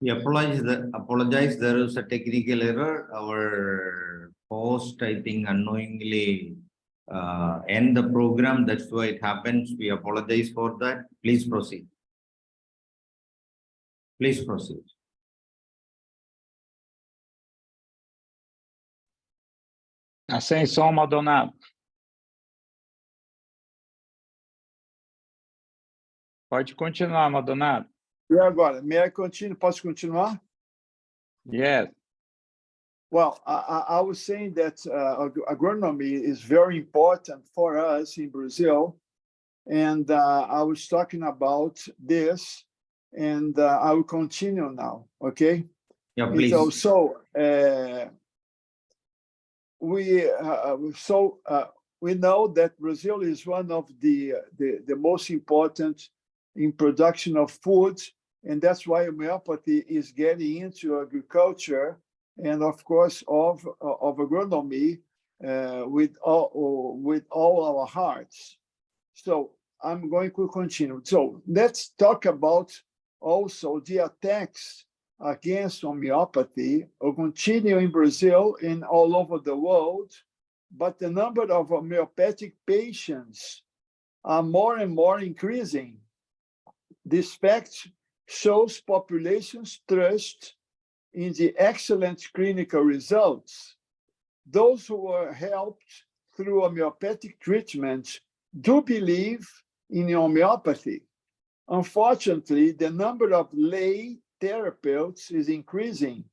We apologize. There is a technical error. Our host, I think, unknowingly end the program. That's why it happens. We apologize for that. Please proceed. Please proceed. Sem som, Maldonado. Pode continuar, Maldonado. E agora, may I continue? Posso continuar? Yes. Well, I was saying that agronomy is very important for us in Brazil. And I was talking about this, and I will continue now, okay? Yeah, please. We know that Brazil is one of the most important in production of food, and that's why homeopathy is getting into agriculture and, of course, of agronomy with all our hearts. So I'm going to continue. So let's talk about also the attacks against homeopathy will continue in Brazil and all over the world, but the number of homeopathic patients are more and more increasing. This fact shows populations' trust in the excellent clinical results. Those who were helped through homeopathic treatment do believe in homeopathy. Unfortunately, the number of lay therapists is increasing,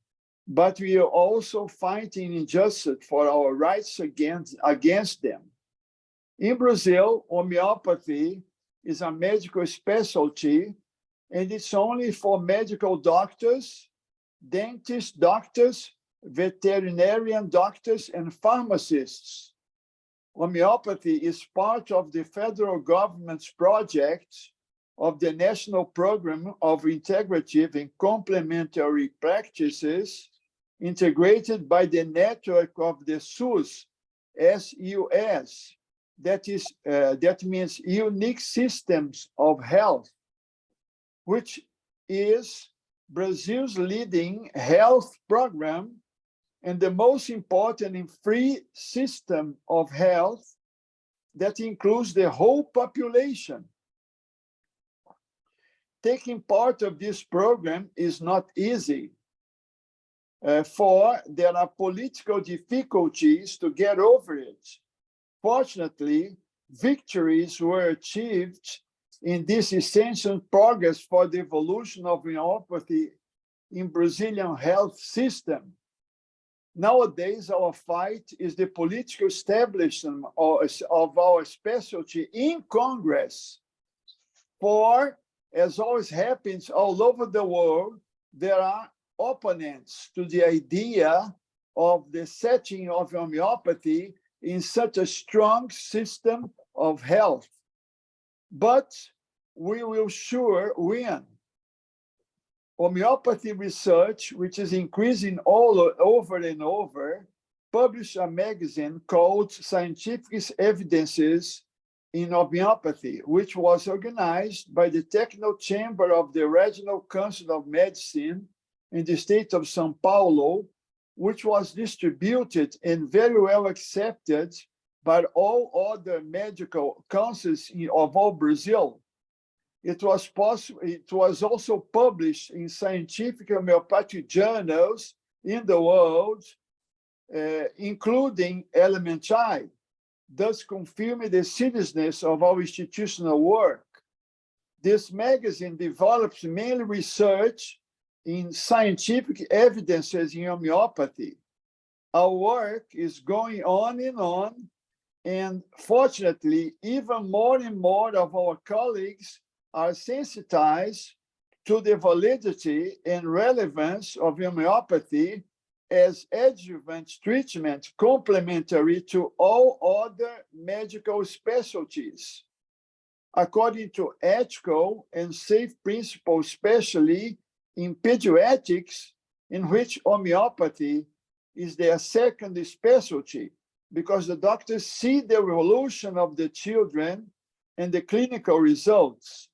but we are also fighting injustice for our rights against them. In Brazil, homeopathy is a medical specialty, and it's only for medical doctors, dentist doctors, veterinarian doctors, and pharmacists. Homeopathy is part of the federal government's project of the National Program of Integrative and Complementary Practices, integrated by the network of the SUS, S-U-S, that means Unique Systems of Health, which is Brazil's leading health program and the most important and free system of health that includes the whole population. Taking part of this program is not easy, for there are political difficulties to get over it. Fortunately, victories were achieved in this essential progress for the evolution of homeopathy in Brazilian health system. Nowadays, our fight is the political establishment of our specialty in Congress. For, as always happens all over the world, there are opponents to the idea of the setting of homeopathy in such a strong system of health. But we will sure win. Homeopathy research, which is increasing all over and over, published a magazine called Scientific Evidences in Homeopathy, which was organized by the Technical Chamber of the Regional Council of Medicine in the state of São Paulo, which was distributed and very well accepted by all other medical councils of all Brazil. It was also published in scientific homeopathic journals in the world, including Elementi, thus confirming the seriousness of our institutional work. This magazine develops mainly research in scientific evidences in homeopathy. Our work is going on, and fortunately, even more and more of our colleagues are sensitized to the validity and relevance of homeopathy as adjuvant treatment complementary to all other medical specialties. According to ethical and safe principles, especially in pediatrics, in which homeopathy is their second specialty, because the doctors see the evolution of the children and the clinical results.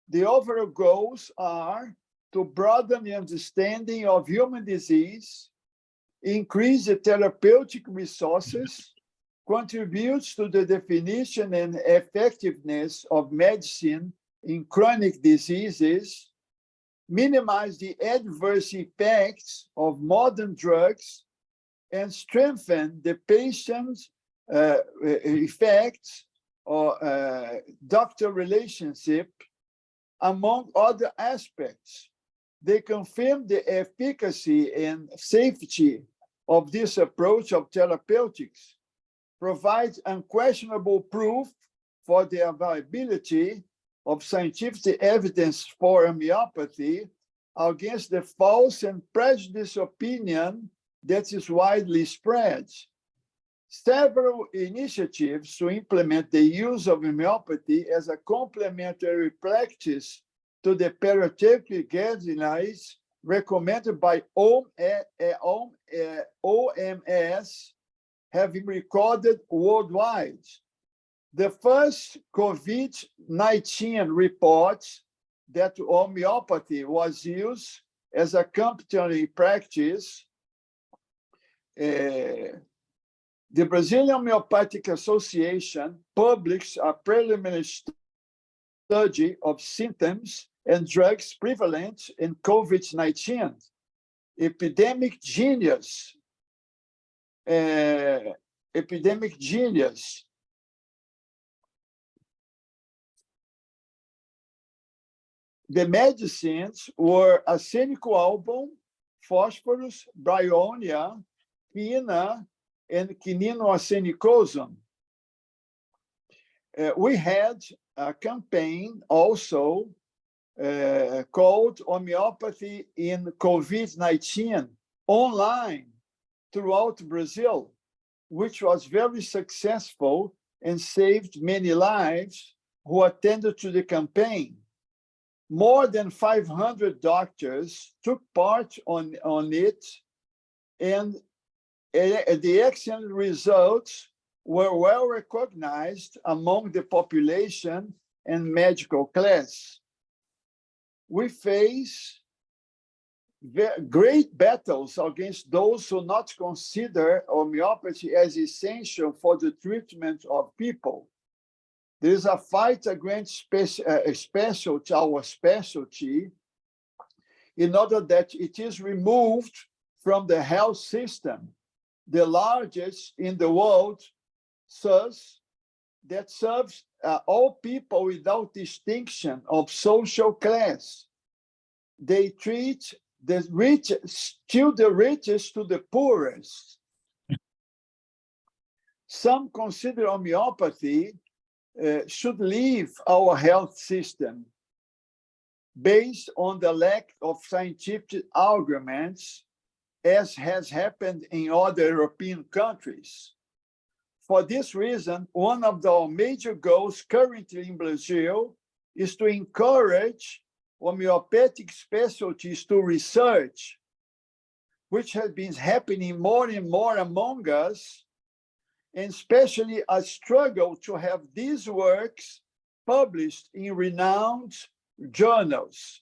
The overall goals are to broaden the understanding of human disease, increase the therapeutic resources, contributes to the definition and effectiveness of medicine in chronic diseases, minimize the adverse effects of modern drugs, and strengthen the patient's effects or doctor relationship, among other aspects. They confirm the efficacy and safety of this approach of therapeutics, provides unquestionable proof for the availability of scientific evidence for homeopathy against the false and prejudiced opinion that is widely spread. Several initiatives to implement the use of homeopathy as a complementary practice to the therapeutic guidelines recommended by OMS have been recorded worldwide. The first COVID-19 reports that homeopathy was used as a complementary practice. The Brazilian Homeopathic Association published a preliminary study of symptoms and drugs prevalent in COVID-19. Epidemic Genius. The medicines were arsenical album, phosphorus, bryonia, quina, and quininoarsenicosum. We had a campaign also called Homeopathy in COVID-19 online throughout Brazil, which was very successful and saved many lives who attended to the campaign. More than 500 doctors took part on it, and the excellent results were well recognized among the population and medical class. We face great battles against those who not consider homeopathy as essential for the treatment of people. There is a fight against our specialty in order that it is removed from the health system, the largest in the world, SUS, that serves all people without distinction of social class. They treat the richest, still the richest to the poorest. Some consider homeopathy should leave our health system based on the lack of scientific arguments, as has happened in other European countries. For this reason, one of our major goals currently in Brazil is to encourage homeopathic specialties to research, which has been happening more and more among us, and especially a struggle to have these works published in renowned journals.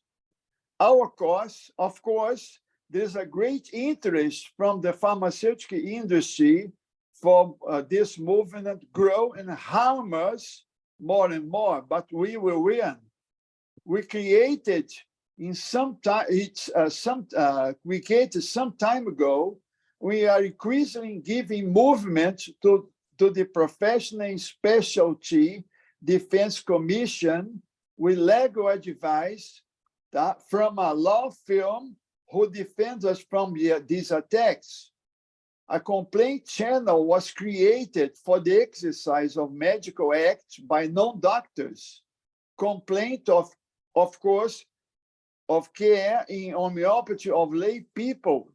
Of course, there's a great interest from the pharmaceutical industry for this movement grow and harm us more and more, but we will win. We created some time ago. We are increasingly giving movement to the Professional and Specialty Defense Commission with legal advice from a law firm who defends us from these attacks. A complaint channel was created for the exercise of medical acts by non-doctors. Complaint of course, of care in homeopathy of lay people.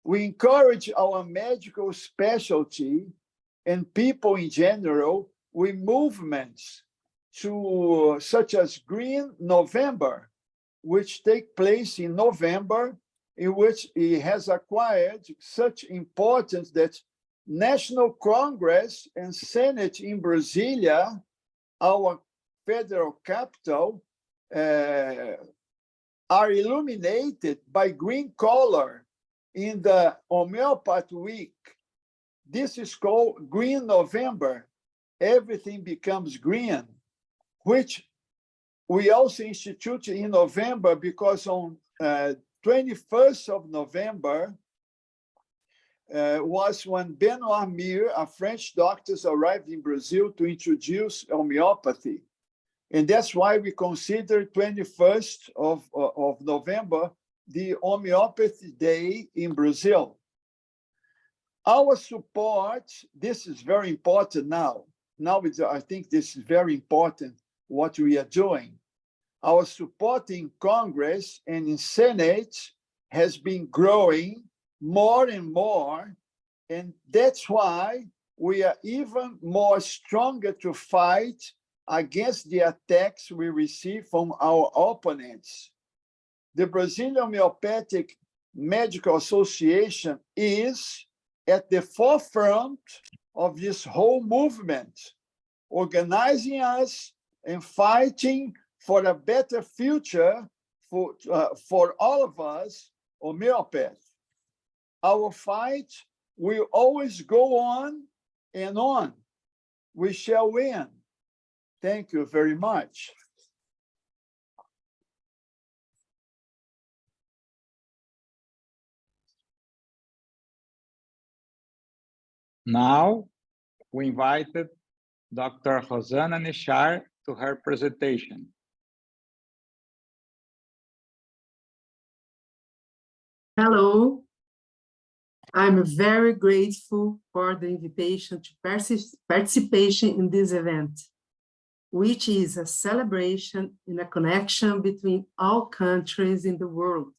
We encourage our medical specialty and people in general with movements such as Green November, which take place in November, in which it has acquired such importance that National Congress and Senate in Brasília, our federal capital, are illuminated by green color in the Homeopathy Week. This is called Green November. Everything becomes green, which we also instituted in November because on 21st of November was when Benoit Mir, a French doctor, arrived in Brazil to introduce homeopathy. And that's why we consider 21st of November the Homeopathy Day in Brazil. Our support, this is very important now. I think this is very important what we are doing. Our support in Congress and in Senate has been growing more and more. And that's why we are even more stronger to fight against the attacks we receive from our opponents. The Brazilian Homeopathic Medical Association is at the forefront of this whole movement, organizing us and fighting for a better future for all of us homeopaths. Our fight will always go on and on. We shall win. Thank you very much. Now, we invited Dr. Rosana Nishar to her presentation. Hello. I'm very grateful for the invitation to participation in this event, which is a celebration and a connection between all countries in the world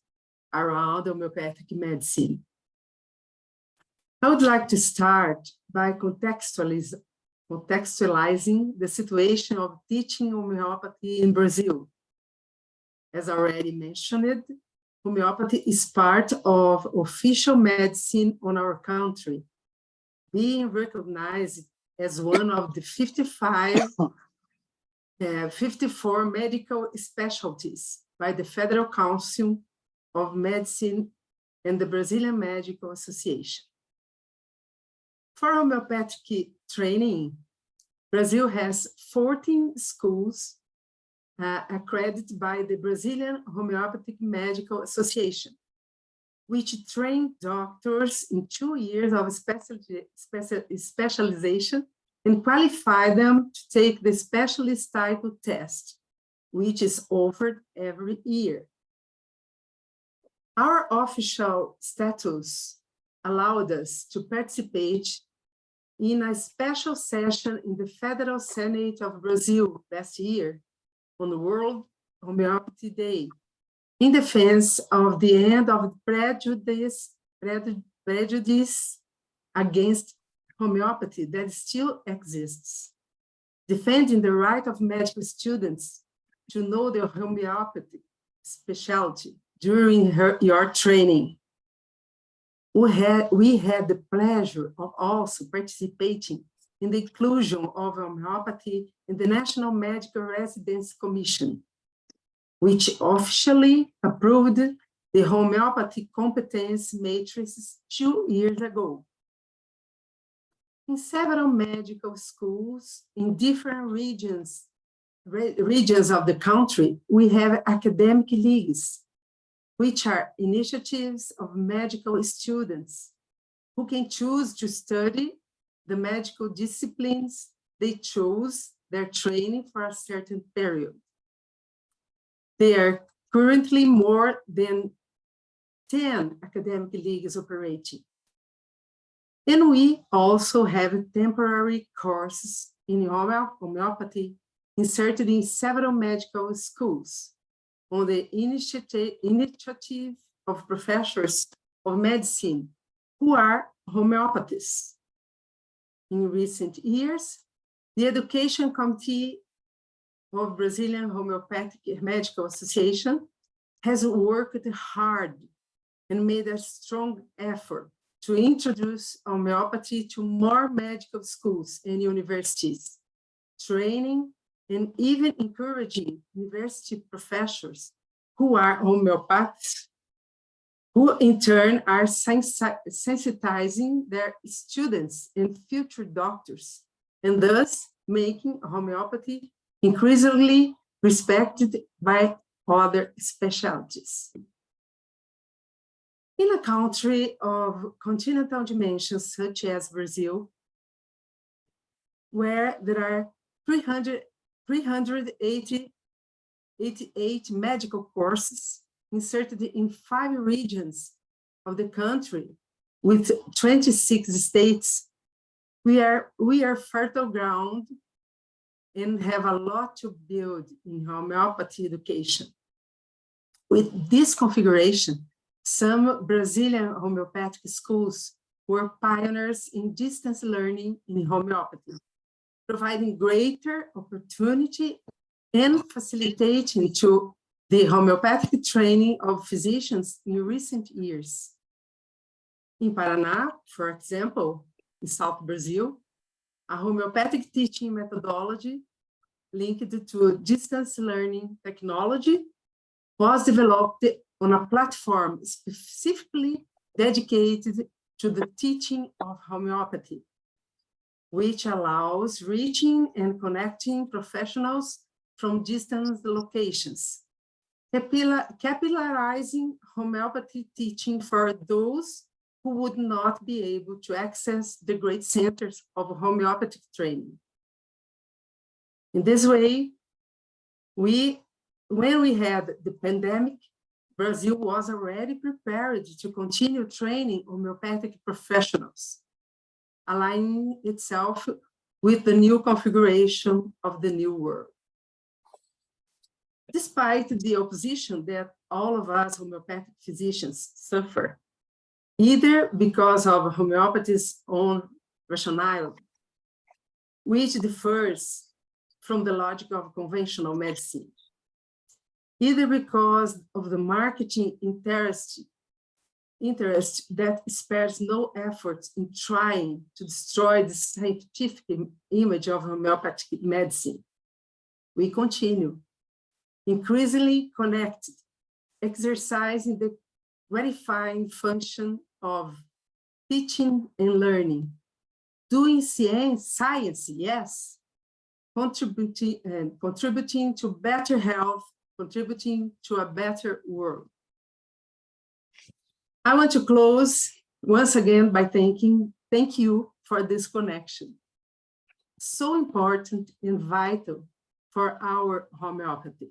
around homeopathic medicine. I would like to start by contextualizing the situation of teaching homeopathy in Brazil. As already mentioned, homeopathy is part of official medicine on our country, being recognized as one of the 54 medical specialties by the Federal Council of Medicine and the Brazilian Medical Association. For homeopathic training, Brazil has 14 schools accredited by the Brazilian Homeopathic Medical Association, which train doctors in 2 years of specialization and qualify them to take the specialist title test, which is offered every year. Our official status allowed us to participate in a special session in the Federal Senate of Brazil last year on the World Homeopathy Day, in defense of the end of prejudice against homeopathy that still exists, defending the right of medical students to know their homeopathic specialty during your training. We had the pleasure of also participating in the inclusion of homeopathy in the National Medical Residency Commission, which officially approved the homeopathy competence matrices 2 years ago. In several medical schools in different regions of the country, we have academic leagues, which are initiatives of medical students who can choose to study the medical disciplines they chose their training for a certain period. There are currently more than 10 academic leagues operating. And we also have temporary courses in homeopathy inserted in several medical schools on the initiative of professors of medicine who are homeopathists. In recent years, the Education Committee of Brazilian Homeopathic Medical Association has worked hard and made a strong effort to introduce homeopathy to more medical schools and universities, training and even encouraging university professors who are homeopaths, who in turn are sensitizing their students and future doctors, and thus making homeopathy increasingly respected by other specialties. In a country of continental dimensions such as Brazil, where there are 388 medical courses inserted in 5 regions of the country with 26 states, we are fertile ground and have a lot to build in homeopathy education. With this configuration, some Brazilian homeopathic schools were pioneers in distance learning in homeopathy, providing greater opportunity and facilitating to the homeopathic training of physicians in recent years. In Paraná, for example, in South Brazil, a homeopathic teaching methodology linked to distance learning technology was developed on a platform specifically dedicated to the teaching of homeopathy, which allows reaching and connecting professionals from distant locations, capillarizing homeopathy teaching for those who would not be able to access the great centers of homeopathic training. In this way, when we had the pandemic, Brazil was already prepared to continue training homeopathic professionals, aligning itself with the new configuration of the new world. Despite the opposition that all of us homeopathic physicians suffer, either because of homeopathy's own rationale, which differs from the logic of conventional medicine, either because of the marketing interest that spares no effort in trying to destroy the scientific image of homeopathic medicine, we continue increasingly connected, exercising the gratifying function of teaching and learning, doing science, yes, contributing to better health, contributing to a better world. I want to close once again by thank you for this connection. So important and vital for our homeopathy.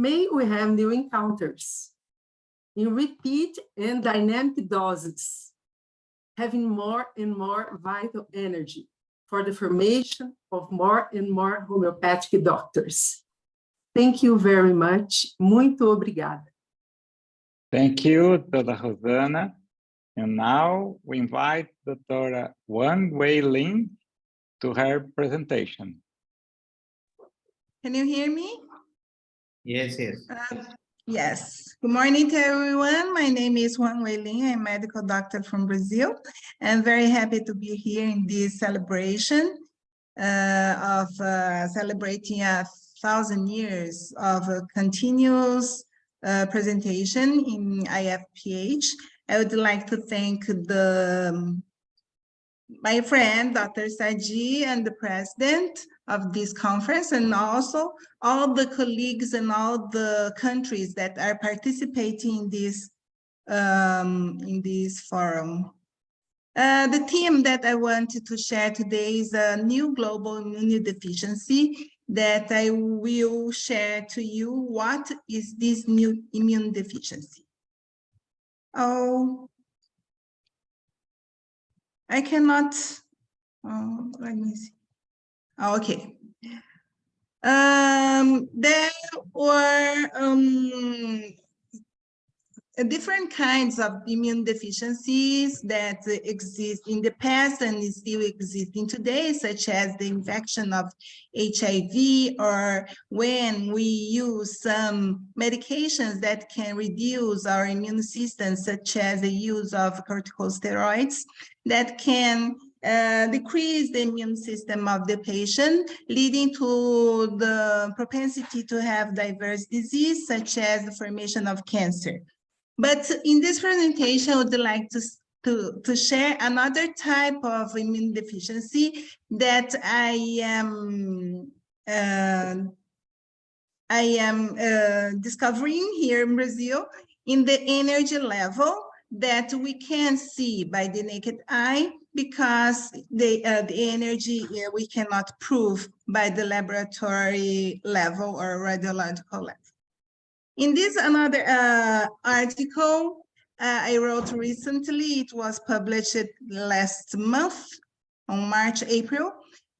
May we have new encounters in repeat and dynamic doses, having more and more vital energy for the formation of more and more homeopathic doctors. Thank you very much. Muito obrigada. Thank you, Dr. Rosana. And now we invite Dr. Wang Wei Lin to her presentation. Can you hear me? Yes, yes. Yes. Good morning to everyone. My name is Wang Wei Lin. I'm a medical doctor from Brazil. I'm very happy to be here in this celebration of celebrating 1,000 years of continuous presentation in IFPH. I would like to thank my friend, Dr. Sadi, and the president of this conference, and also all the colleagues and all the countries that are participating in this forum. The theme that I wanted to share today is a new global immunodeficiency that I will share to you. What is this new immune deficiency? Oh, I cannot, let me see. Oh, okay. There were different kinds of immune deficiencies that exist in the past and still existing today, such as the infection of HIV, or when we use some medications that can reduce our immune system, such as the use of corticosteroids, that can decrease the immune system of the patient, leading to the propensity to have diverse disease, such as the formation of cancer. But in this presentation, I would like to share another type of immune deficiency that I am discovering here in Brazil in the energy level that we can see by the naked eye, because the energy we cannot prove by the laboratory level or radiological level. In this another article I wrote recently, it was published last month on March, April,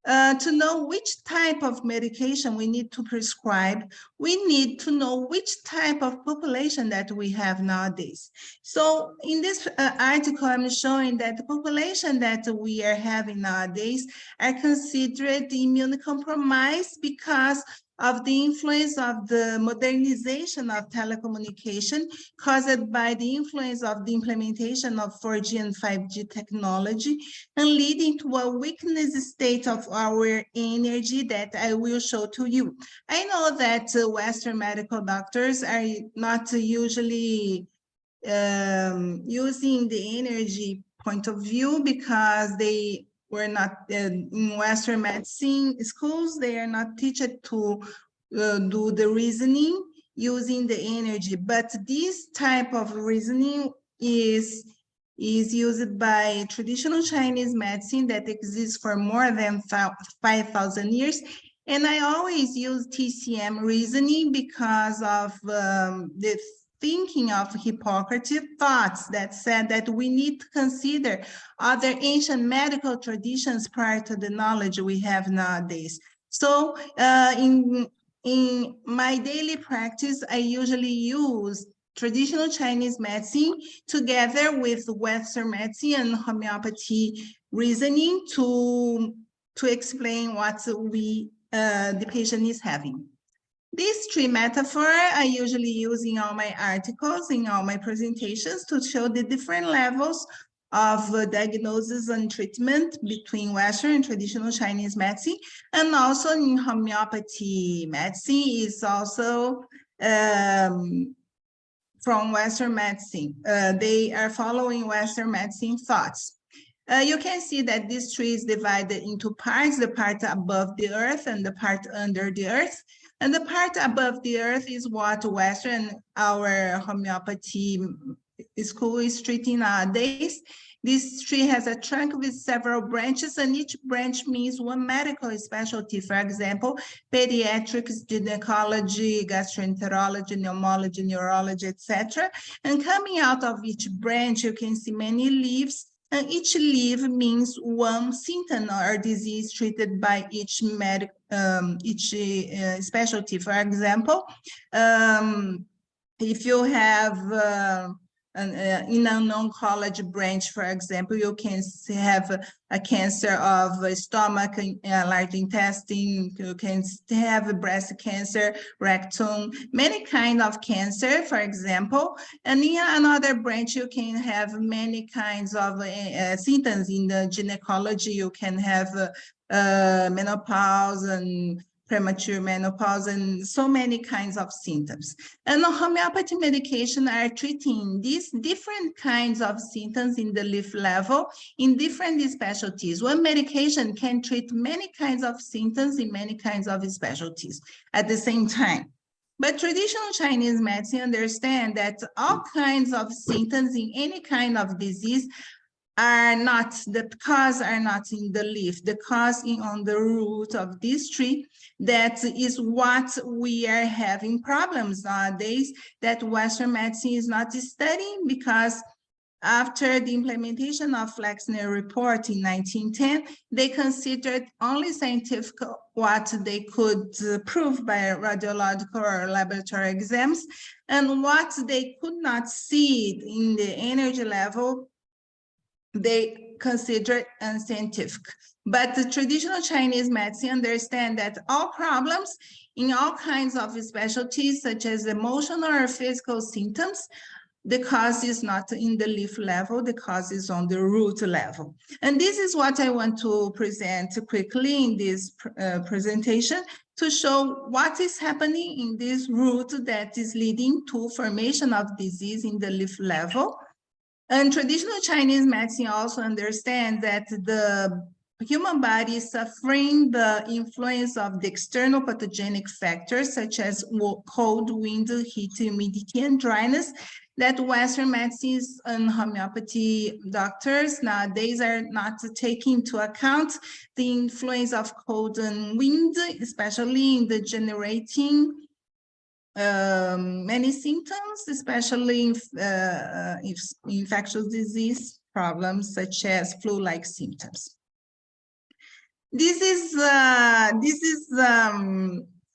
to know which type of medication we need to prescribe, we need to know which type of population that we have nowadays. So in this article, I'm showing that the population that we are having nowadays are considered immunocompromised because of the influence of the modernization of telecommunication caused by the influence of the implementation of 4G and 5G technology, and leading to a weakness state of our energy that I will show to you. I know that Western medical doctors are not usually using the energy point of view because they were not in Western medicine schools, they are not taught to do the reasoning using the energy. But this type of reasoning is used by traditional Chinese medicine that exists for more than 5,000 years. And I always use TCM reasoning because of the thinking of Hippocrates thoughts that said that we need to consider other ancient medical traditions prior to the knowledge we have nowadays. So in my daily practice, I usually use traditional Chinese medicine together with Western medicine and homeopathy reasoning to explain what the patient is having. This tree metaphor I usually use in all my articles, in all my presentations, to show the different levels of diagnosis and treatment between Western and traditional Chinese medicine, and also in homeopathy medicine is also from Western medicine. They are following Western medicine thoughts. You can see that this tree is divided into parts, the part above the earth and the part under the earth. And the part above the earth is what Western, our homeopathy school is treating nowadays. This tree has a trunk with several branches, and each branch means one medical specialty. For example, pediatrics, gynecology, gastroenterology, pneumology, neurology, etc. And coming out of each branch, you can see many leaves, and each leaf means one symptom or disease treated by each specialty. For example, if you have in an oncology branch, for example, you can have a cancer of stomach, large intestine, you can have a breast cancer, rectum, many kinds of cancer, for example. And in another branch, you can have many kinds of symptoms. In the gynecology, you can have menopause and premature menopause, and so many kinds of symptoms. And homeopathy medication are treating these different kinds of symptoms in the leaf level in different specialties. One medication can treat many kinds of symptoms in many kinds of specialties at the same time. But traditional Chinese medicine understand that all kinds of symptoms in any kind of disease are not, the cause are not in the leaf, the cause is on the root of this tree. That is what we are having problems nowadays, that Western medicine is not studying, because after the implementation of Flexner report in 1910, they considered only scientific what they could prove by radiological or laboratory exams, and what they could not see in the energy level, they consider unscientific. But the traditional Chinese medicine understand that all problems in all kinds of specialties, such as emotional or physical symptoms, the cause is not in the leaf level, the cause is on the root level. And this is what I want to present quickly in this presentation, to show what is happening in this root that is leading to formation of disease in the leaf level. And traditional Chinese medicine also understands that the human body is suffering the influence of the external pathogenic factors such as cold, wind, heat, humidity, and dryness that Western medicines and homeopathy doctors nowadays are not taking into account the influence of cold and wind, especially in the generating many symptoms, especially if infectious disease problems such as flu-like symptoms. This is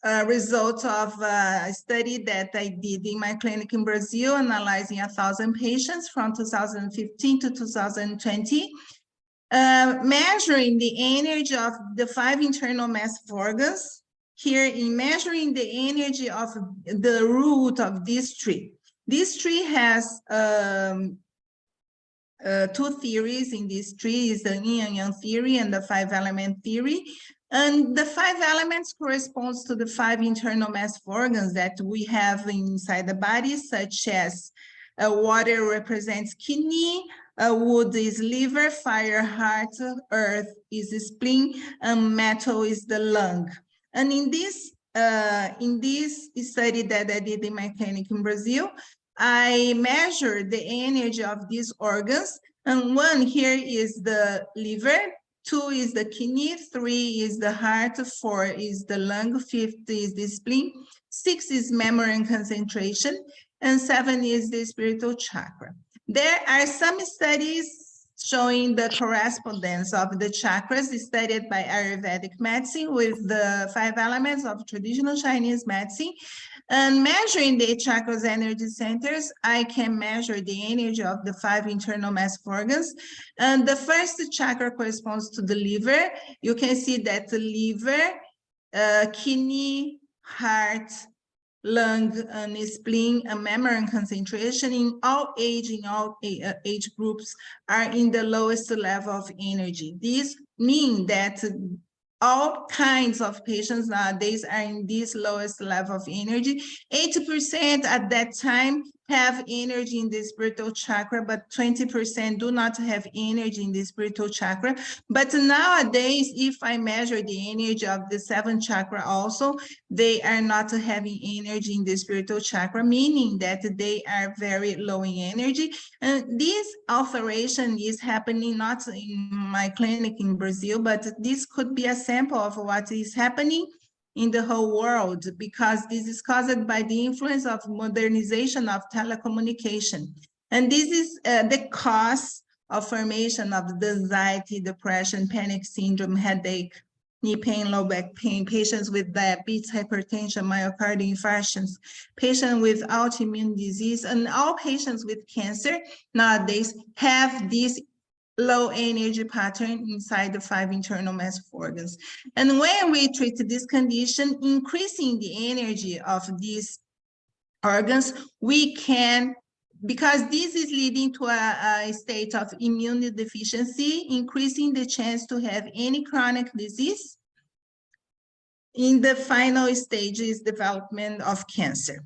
a result of a study that I did in my clinic in Brazil, analyzing 1,000 patients from 2015 to 2020, measuring the energy of the 5 internal massive organs. Here, in measuring the energy of the root of this tree. This tree has 2 theories in this tree, is the yin and yang theory and the 5-element theory. And the 5 elements corresponds to the 5 internal massive organs that we have inside the body, such as water represents kidney, wood is liver, fire, heart, earth is the spleen, and metal is the lung. And in this study that I did in my clinic in Brazil, I measured the energy of these organs. And 1 here is the liver, 2 is the kidney, 3 is the heart, 4 is the lung, 5 is the spleen, 6 is memory and concentration, and 7 is the spiritual chakra. There are some studies showing the correspondence of the chakras studied by Ayurvedic medicine with the 5 elements of traditional Chinese medicine. And measuring the chakras energy centers, I can measure the energy of the 5 internal massive organs. And the first chakra corresponds to the liver. You can see that the liver, kidney, heart, lung, and spleen, and memory and concentration in all age groups are in the lowest level of energy. These mean that all kinds of patients nowadays are in this lowest level of energy. 80% at that time have energy in the spiritual chakra, but 20% do not have energy in the spiritual chakra. But nowadays, if I measure the energy of the 7th chakra also, they are not having energy in the spiritual chakra, meaning that they are very low in energy. And this alteration is happening not in my clinic in Brazil, but this could be a sample of what is happening in the whole world, because this is caused by the influence of modernization of telecommunication. And this is the cause of formation of the anxiety, depression, panic syndrome, headache, knee pain, low back pain, patients with diabetes, hypertension, myocardial infarctions, patients with autoimmune disease, and all patients with cancer nowadays have this low energy pattern inside the 5 internal massive organs. And when we treat this condition, increasing the energy of these organs, we can, because this is leading to a state of immune deficiency, increasing the chance to have any chronic disease. In the final stage is development of cancer.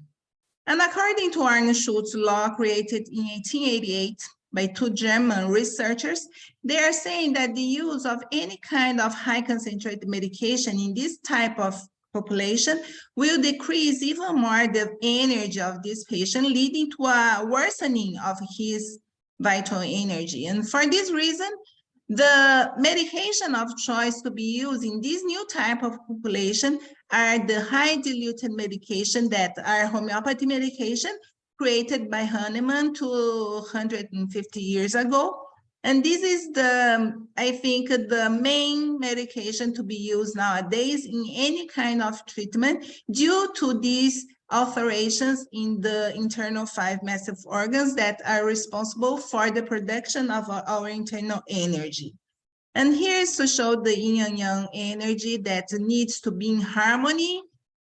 And according to Arne Schultz law created in 1888, by 2 German researchers, they are saying that the use of any kind of high concentrated medication in this type of population will decrease even more the energy of this patient, leading to a worsening of his vital energy. And for this reason, the medication of choice to be used in this new type of population are the high diluted medication that are homeopathy medication, created by Hahnemann 250 years ago. And this is I think, the main medication to be used nowadays in any kind of treatment due to these alterations in the internal 5 massive organs that are responsible for the production of our internal energy. And here is to show the yin and yang energy that needs to be in harmony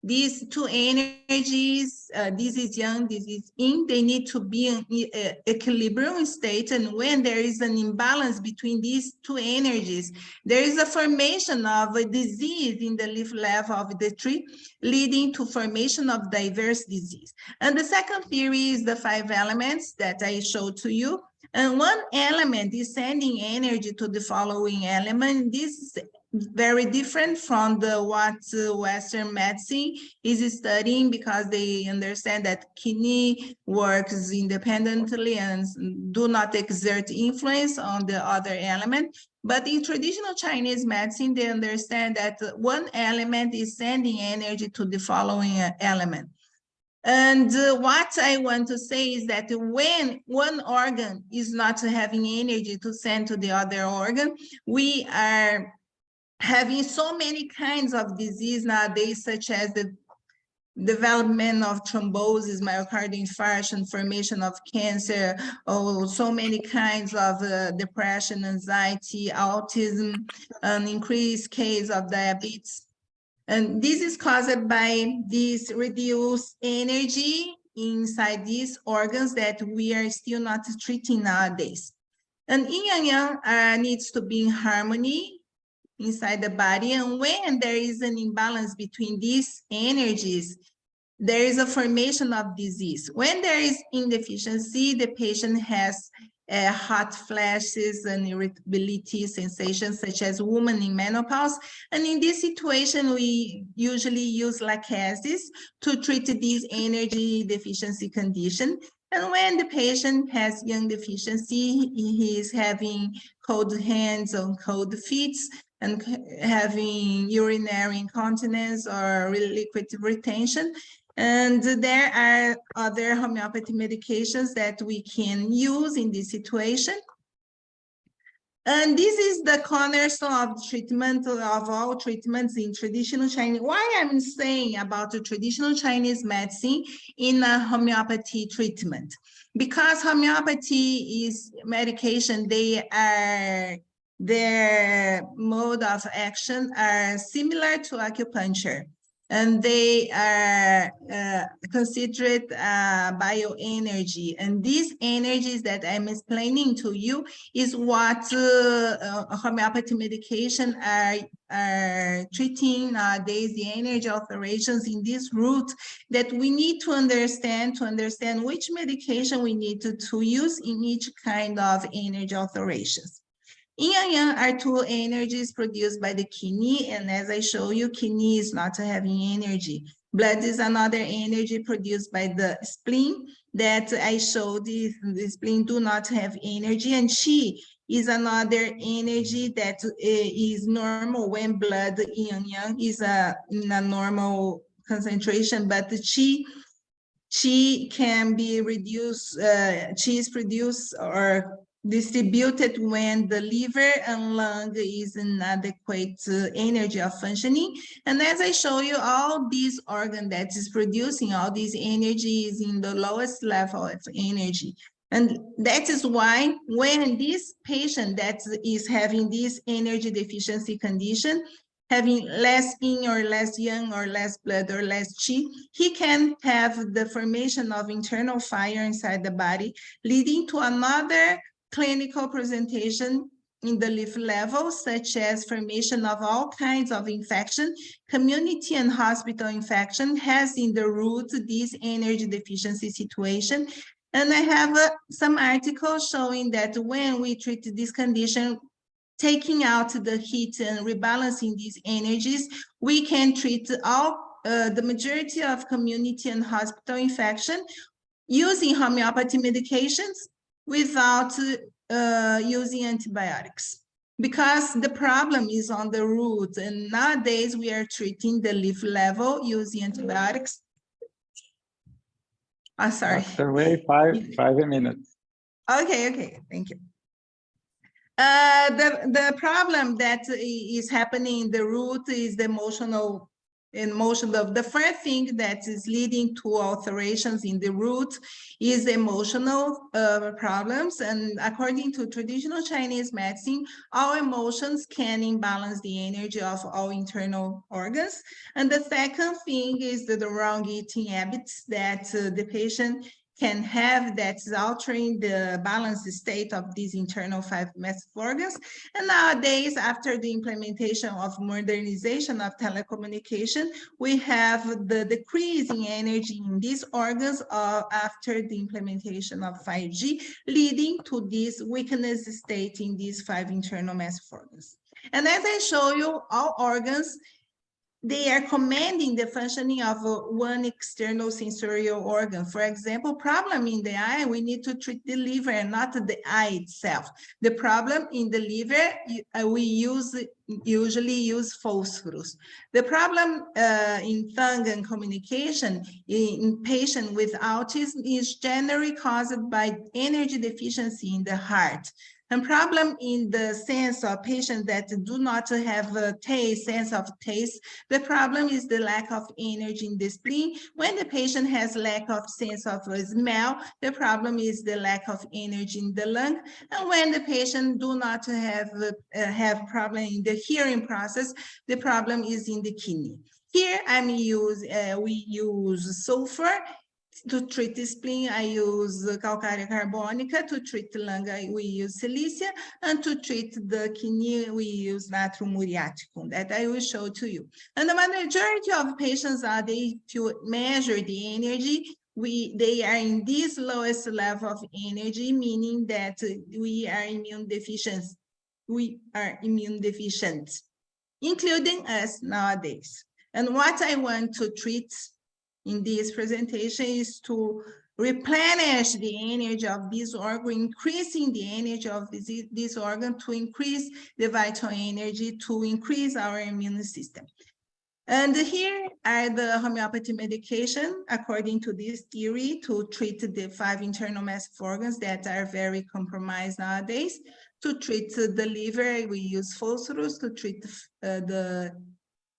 these two energies, this is yang, this is yin, they need to be in equilibrium state. And when there is an imbalance between these two energies, there is a formation of a disease in the leaf level of the tree, leading to formation of diverse disease. And the second theory is the 5 elements that I showed to you. And one element is sending energy to the following element. This is very different from what Western medicine is studying, because they understand that kidney works independently and do not exert influence on the other element. But in traditional Chinese medicine, they understand that one element is sending energy to the following element. And what I want to say is that when one organ is not having energy to send to the other organ, we are having so many kinds of disease nowadays, such as the development of thrombosis, myocardial infarction, formation of cancer, so many kinds of depression, anxiety, autism, an increased case of diabetes. And this is caused by this reduced energy inside these organs that we are still not treating nowadays. And yin and yang needs to be in harmony inside the body. And when there is an imbalance between these energies, there is a formation of disease. When there is indeficiency, the patient has hot flashes and irritability sensations, such as women in menopause. And in this situation, we usually use lachesis to treat this energy deficiency condition. And when the patient has yang deficiency, he is having cold hands and cold feet, and having urinary incontinence or liquid retention. And there are other homeopathy medications that we can use in this situation. And this is the cornerstone of treatment of all treatments in traditional Chinese. Why I'm saying about the traditional Chinese medicine in a homeopathy treatment? Because homeopathy is medication, their mode of action are similar to acupuncture, and they are considered bioenergy. And these energies that I'm explaining to you is what homeopathy medication are treating nowadays, the energy alterations in this route that we need to understand which medication we need to use in each kind of energy alterations. Yin and yang are two energies produced by the kidney, and as I show you, kidney is not having energy. Blood is another energy produced by the spleen that I showed. The spleen do not have energy, and qi is another energy that is normal when blood yin and yang is in a normal concentration, but the qi can be reduced, qi is produced or distributed when the liver and lung is inadequate energy of functioning. And as I show you, all these organ that is producing all these energy is in the lowest level of energy. And that is why when this patient that is having this energy deficiency condition, having less yin or less yang or less blood or less qi, he can have the formation of internal fire inside the body, leading to another clinical presentation in the leaf level, such as formation of all kinds of infection. Community and hospital infection has in the root this energy deficiency situation. And I have some articles showing that when we treat this condition, taking out the heat and rebalancing these energies, we can treat all the majority of community and hospital infection using homeopathy medications without using antibiotics, because the problem is on the root. And nowadays we are treating the leaf level using antibiotics. Oh, sorry. Dr. Wei, 5 minutes. Okay, thank you. The problem that is happening in the root is the emotional The first thing that is leading to alterations in the root is emotional problems. And according to traditional Chinese medicine, all emotions can imbalance the energy of all internal organs. And the second thing is the wrong eating habits that the patient can have that's altering the balanced state of these internal 5 massive organs. And nowadays, after the implementation of modernization of telecommunication, we have the decrease in energy in these organs after the implementation of 5G, leading to this weakness state in these 5 internal massive organs. And as I show you, all organs, they are commanding the functioning of one external sensorial organ. For example, problem in the eye, we need to treat the liver and not the eye itself. The problem in the liver, we usually use phosphorus. The problem in tongue and communication in patients with autism is generally caused by energy deficiency in the heart. And problem in the sense of patients that do not have a sense of taste, the problem is the lack of energy in the spleen. When the patient has lack of sense of smell, the problem is the lack of energy in the lung. And when the patient do not have problem in the hearing process, the problem is in the kidney. Here we use sulfur. To treat the spleen, I use calcária carbônica. To treat the lung, we use silicia. And to treat the kidney, we use natrium muriaticum, that I will show to you. And the majority of patients, they to measure the energy, they are in this lowest level of energy, meaning that we are immune deficient. We are immune deficient, including us nowadays. And what I want to treat in this presentation is to replenish the energy of this organ, increasing the energy of this organ to increase the vital energy, to increase our immune system. And here are the homeopathy medication, according to this theory, to treat the 5 internal massive organs that are very compromised nowadays. To treat the liver, we use phosphorus. To treat the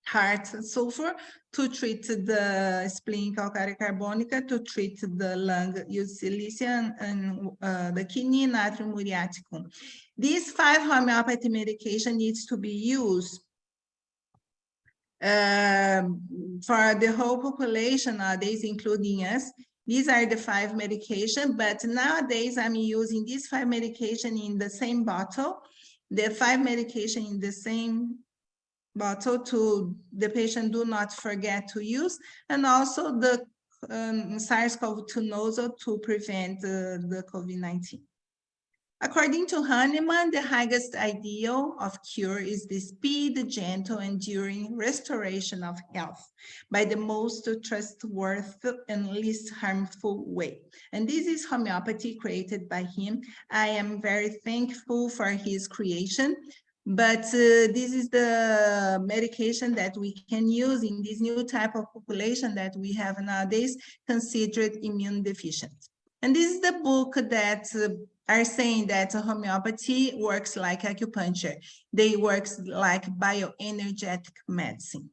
heart, sulfur. To treat the spleen, calcária carbônica. To treat the lung, use silicia, and the kidney, natrium muriaticum. These 5 homeopathy medication needs to be used for the whole population nowadays, including us. These are the 5 medication, but nowadays I'm using these 5 medication in the same bottle, the 5 medication in the same bottle to the patient do not forget to use, and also the SARS-CoV-2 nasal to prevent the COVID-19. According to Hahnemann, the highest ideal of cure is the speed, gentle, enduring restoration of health by the most trustworthy and least harmful way. And this is homeopathy created by him. I am very thankful for his creation. But this is the medication that we can use in this new type of population that we have nowadays, considered immune deficient. And this is the book that are saying that homeopathy works like acupuncture. They work like bioenergetic medicine.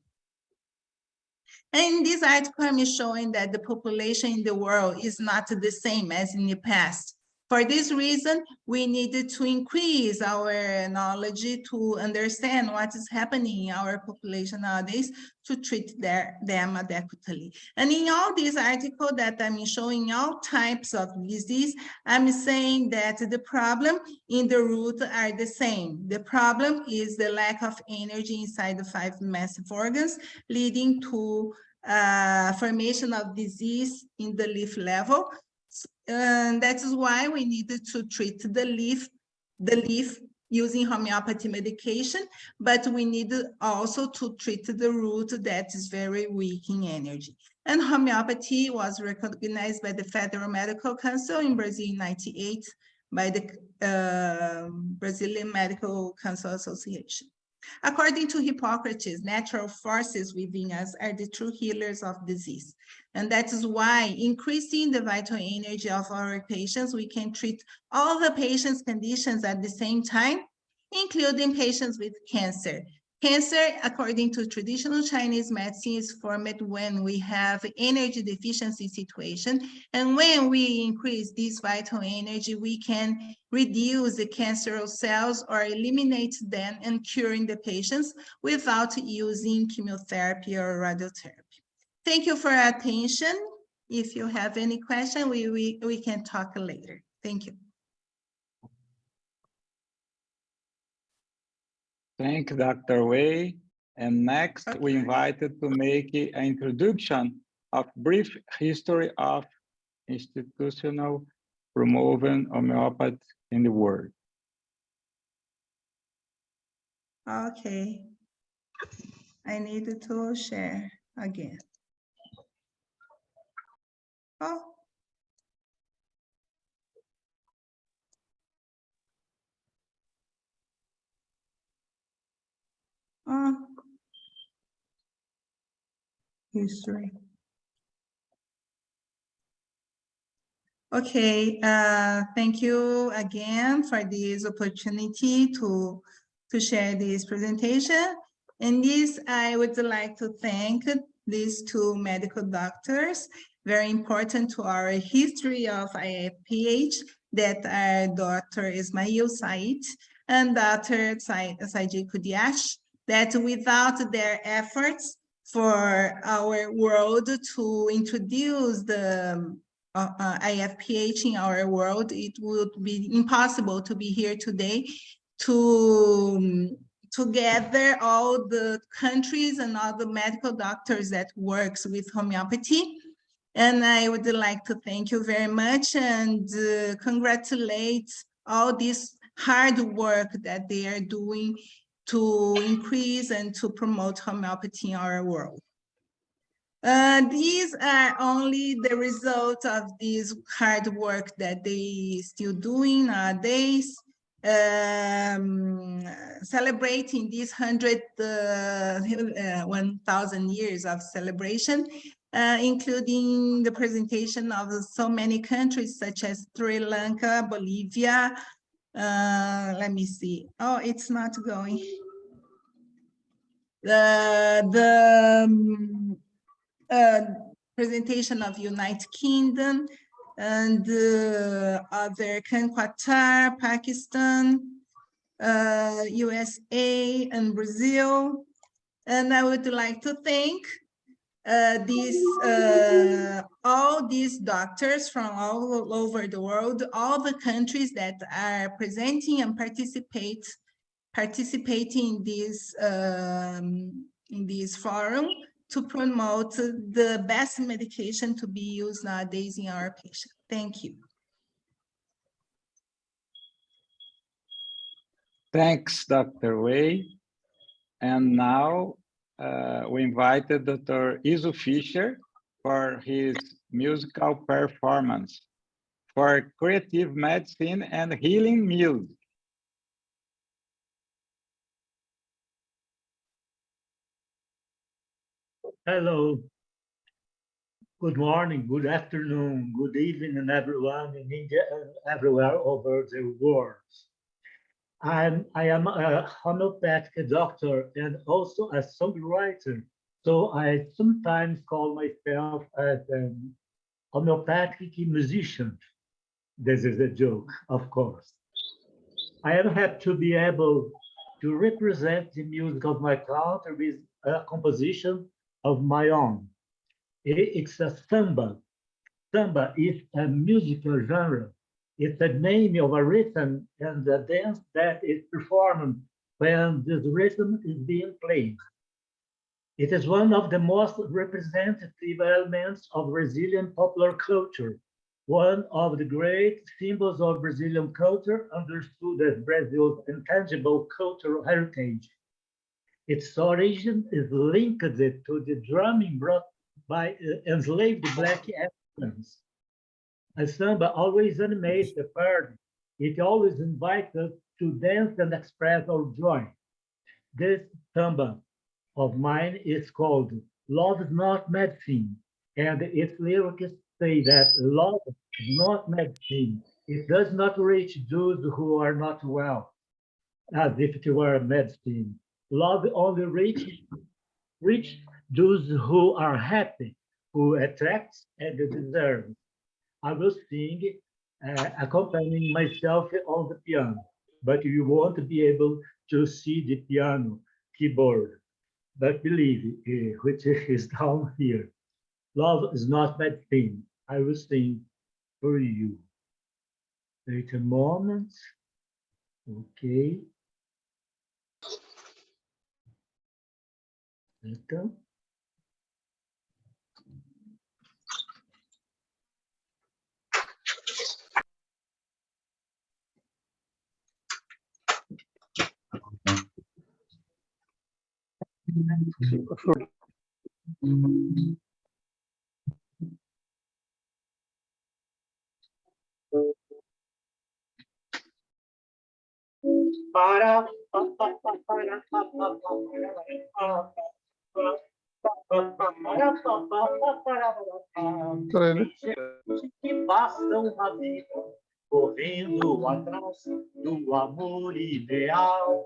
And in this article, I'm showing that the population in the world is not the same as in the past. For this reason, we needed to increase our knowledge to understand what is happening in our population nowadays to treat them adequately. And in all these articles that I'm showing all types of disease, I'm saying that the problem in the root are the same. The problem is the lack of energy inside the 5 massive organs, leading to formation of disease in the leaf level. And that is why we needed to treat the leaf using homeopathy medication, but we need also to treat the root that is very weak in energy. And homeopathy was recognized by the Federal Medical Council in Brazil in 1998 by the Brazilian Medical Council Association. According to Hippocrates, natural forces within us are the true healers of disease. And that is why increasing the vital energy of our patients, we can treat all the patients' conditions at the same time, including patients with cancer. Cancer, according to traditional Chinese medicine, is formed when we have energy deficiency situation. And when we increase this vital energy, we can reduce the cancerous cells or eliminate them and curing the patients without using chemotherapy or radiotherapy. Thank you for your attention. If you have any question, we can talk later. Thank you. Thank you, Dr. Wei. And next, we invited to make an introduction of brief history of institutional promoting homeopathy in the world. Okay. I need to share again. Oh. History. Okay, thank you again for this opportunity to share this presentation. And this, I would like to thank these two medical doctors, very important to our history of IFPH, that are Dr. Ismail Said and Dr. Saidi Kudiash, that without their efforts for our world to introduce the IFPH in our world, it would be impossible to be here today to gather all the countries and all the medical doctors that works with homeopathy. And I would like to thank you very much and congratulate all this hard work that they are doing to increase and to promote homeopathy in our world. These are only the result of this hard work that they still doing nowadays, celebrating these 1,000 years of celebration, including the presentation of so many countries such as Sri Lanka, Bolivia. Let me see. Oh, it's not going. Presentation of United Kingdom and other Qatar, Pakistan, USA, and Brazil. And I would like to thank all these doctors from all over the world, all the countries that are presenting and participating in this forum to promote the best medication to be used nowadays in our patients. Thank you. Thanks, Dr. Wei. And now we invited Dr. Izu Fischer for his musical performance for creative medicine and healing music. Hello. Good morning, good afternoon, good evening, and everyone in India and everywhere over the world. I am a homeopathic doctor and also a songwriter, so I sometimes call myself as an homeopathic musician. This is a joke, of course. I am happy to be able to represent the music of my country with a composition of my own. It's a samba. Samba is a musical genre. It's a name of a rhythm and a dance that is performed when this rhythm is being played. It is one of the most representative elements of Brazilian popular culture, one of the great symbols of Brazilian culture understood as Brazil's intangible cultural heritage. Its origin is linked to the drumming brought by enslaved Black Africans. A samba always animates the party. It always invites us to dance and express our joy. This samba of mine is called Love is Not Medicine, and its lyrics say that love is not medicine. It does not reach those who are not well, as if it were a medicine. Love only reach those who are happy, who attracts and deserve. I will sing, accompanying myself on the piano, but you won't be able to see the piano keyboard. But believe, which is down here. Love is not bad thing. I will sing for you. Wait a moment. Okay. Então. Para, que passam a vida correndo atrás do amor ideal.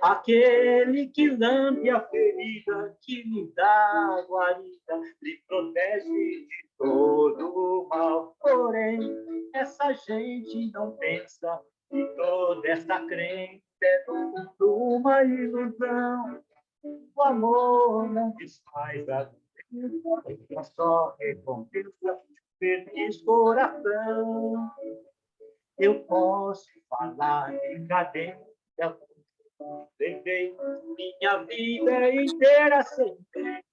Aquele que lambe a ferida, que lhe dá guarida, lhe protege de todo o mal. Porém, essa gente não pensa que toda essa crença é uma ilusão. O amor não desfaz a vida, é só recompensa, feliz coração. Eu posso falar em cadência, levei minha vida inteira sem ter.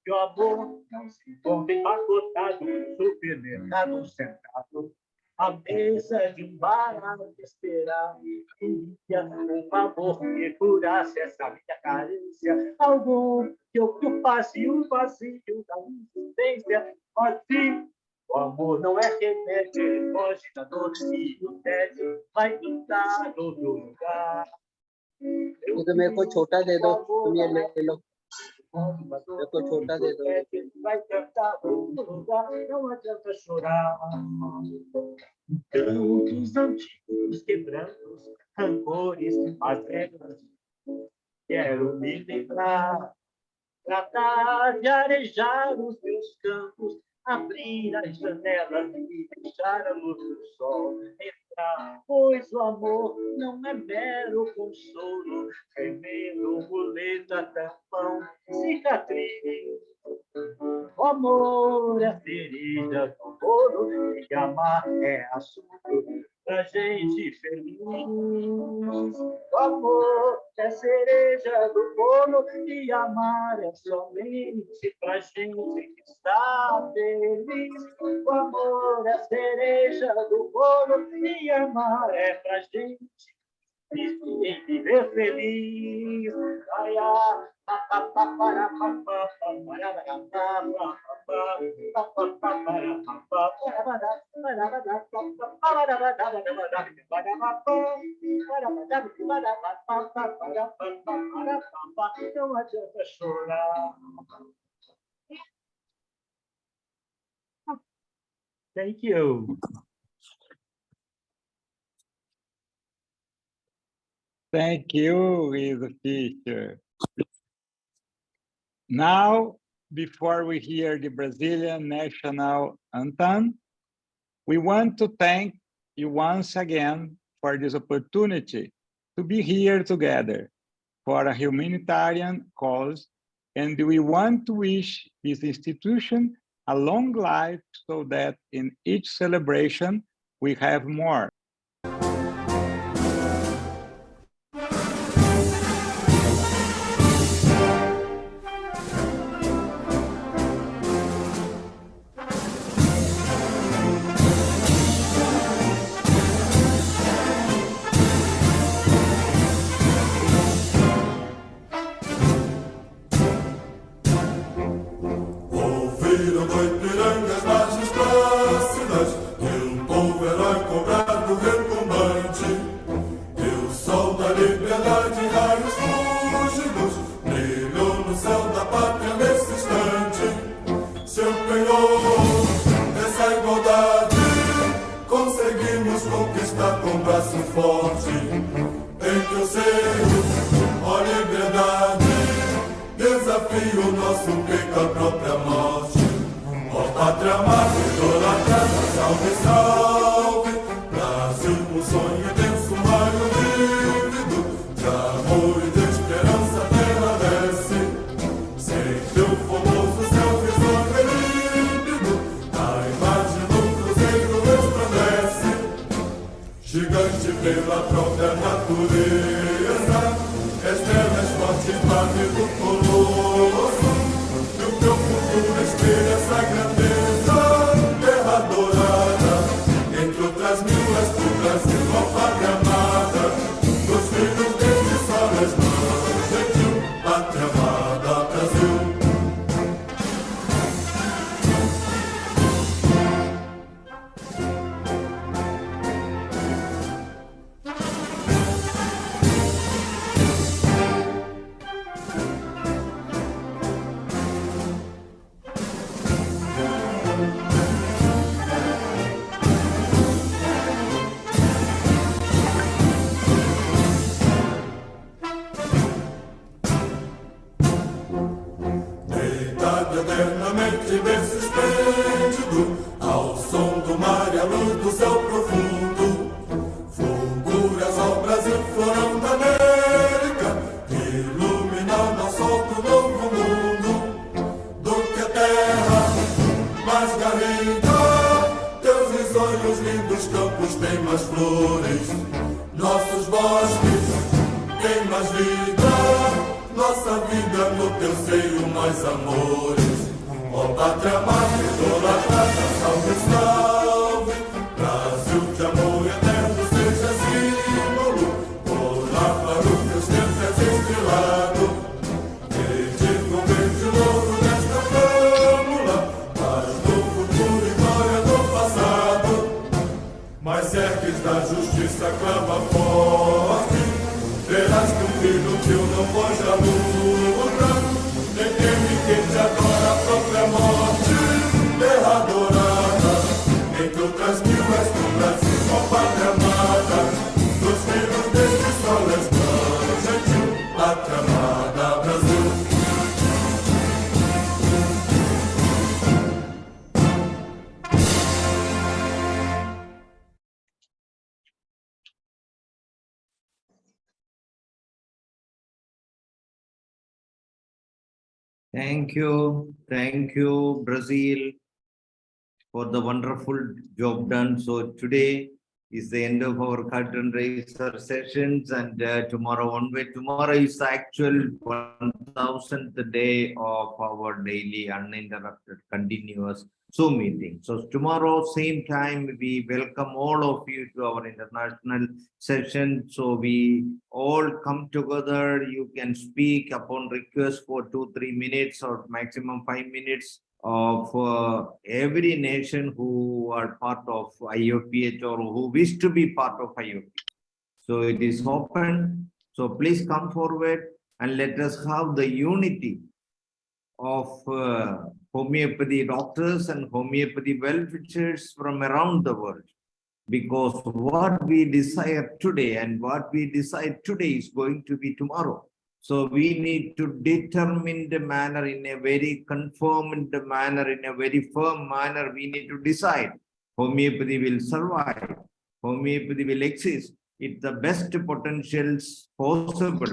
Que o amor não se encontra empacotado, supermercado sentado, à mesa de um bar a esperar. Queria um amor que curasse essa minha carência, algo que ocupasse o vazio da existência. Mas sim, o amor não é remédio, ele foge da dor e o tédio vai pintar todo lugar. ये तो मेरे को छोटा दे दो, तुम ये ले लो, मेरे को छोटा दे दो. Vai cantar todo lugar, não adianta chorar. Tantos antigos quebrantos, rancores, as regras. Quero me lembrar, tratar de arejar os meus campos, abrir as janelas e deixar a luz do sol entrar, pois o amor não é mero consolo, remendo, muleta, tampão, cicatriz. O amor é a cereja do bolo e amar é assunto pra gente feliz. O amor é a cereja do bolo e amar é somente pra gente que está feliz. O amor é a cereja do bolo e amar é pra gente em viver feliz. Ai, ai. Não adianta chorar. Thank you. Thank you, Lisa Fischer. Now, before we hear the Brazilian national anthem, we want to thank you once again for this opportunity to be here together for a humanitarian cause, and we want to wish this institution a long life so that in each celebration we have more. Ouviram do Ipiranga as margens plácidas, e um povo herói cobrado retumbante. E o sol da liberdade, raios fúlgidos, brilhou no céu da pátria nesse instante. Seu penhor, essa igualdade, conseguimos conquistar com braço forte. Entre os seios, gigante pela própria natureza, estrelas forte parte do colosso, e o teu futuro espelha essa grandeza, terra dourada, entre outras mil és do Brasil, ó pátria amada, dos filhos deste sol és mãe, gentil, pátria amada, Brasil. Deitado eternamente berço esplêndido, ao som do mar e à luz do céu profundo, fulguras ao Brasil, florão da América, iluminando ao sol do novo mundo, do que a terra mais garrida, teus risonhos lindos campos têm mais flores, nossos bosques têm mais vida, nossa vida no teu seio mais amores. Ó pátria mãe idolatrada, salve, salve, Brasil de amor eterno seja símbolo, olá para o teu sempre estrelado, dedico o verde louro nesta fórmula, paz do futuro e glória do passado, mas ergues da justiça clama forte, verás que um filho teu não foge à luta, nem teme quem te adora a própria morte, terra dourada, entre outras mil és do Brasil, ó pátria amada, dos filhos deste sol és mãe, gentil, pátria amada, Brasil. Thank you, Brazil, for the wonderful job done. So today is the end of our curtain raiser sessions, and tomorrow onward. Tomorrow is the actual 1000th day of our daily uninterrupted continuous Zoom meeting. So tomorrow, same time, we welcome all of you to our international session. So we all come together. You can speak upon request for 2-3 minutes or maximum 5 minutes of every nation who are part of IOPH or who wish to be part of IOPH. So it is open. So please come forward and let us have the unity of homeopathy doctors and homeopathy well-wishers from around the world. Because what we desire today and what we decide today is going to be tomorrow. So we need to determine the manner in a very confirmed manner, in a very firm manner. We need to decide homeopathy will survive, homeopathy will exist. It's the best potentials possible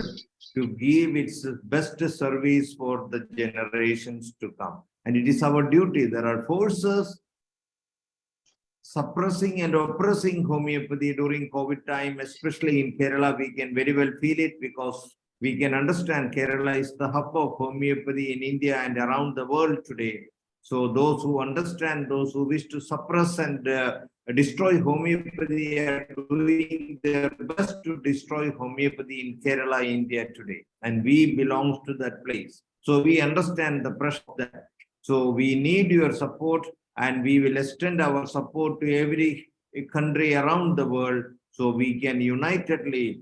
to give its best service for the generations to come. And it is our duty. There are forces suppressing and oppressing homeopathy during COVID time, especially in Kerala. We can very well feel it because we can understand Kerala is the hub of homeopathy in India and around the world today. So those who understand, those who wish to suppress and destroy homeopathy are doing their best to destroy homeopathy in Kerala, India today. And we belong to that place. So we understand the pressure of that. So we need your support, and we will extend our support to every country around the world so we can unitedly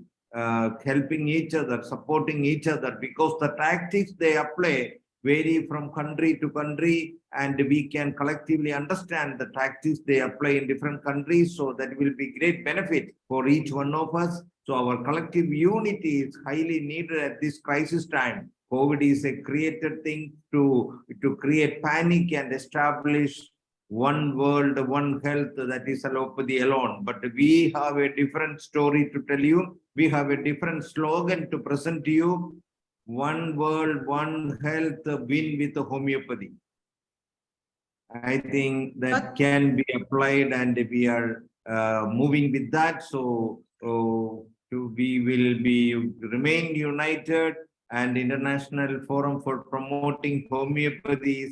helping each other, supporting each other, because the tactics they apply vary from country to country, and we can collectively understand the tactics they apply in different countries. So that will be great benefit for each one of us. So our collective unity is highly needed at this crisis time. COVID is a created thing to create panic and establish one world, one health, that is allopathy alone. But we have a different story to tell you. We have a different slogan to present to you. One world, one health, win with homeopathy. I think that can be applied, and we are moving with that. So we will be remain united, and International Forum for Promoting Homeopathy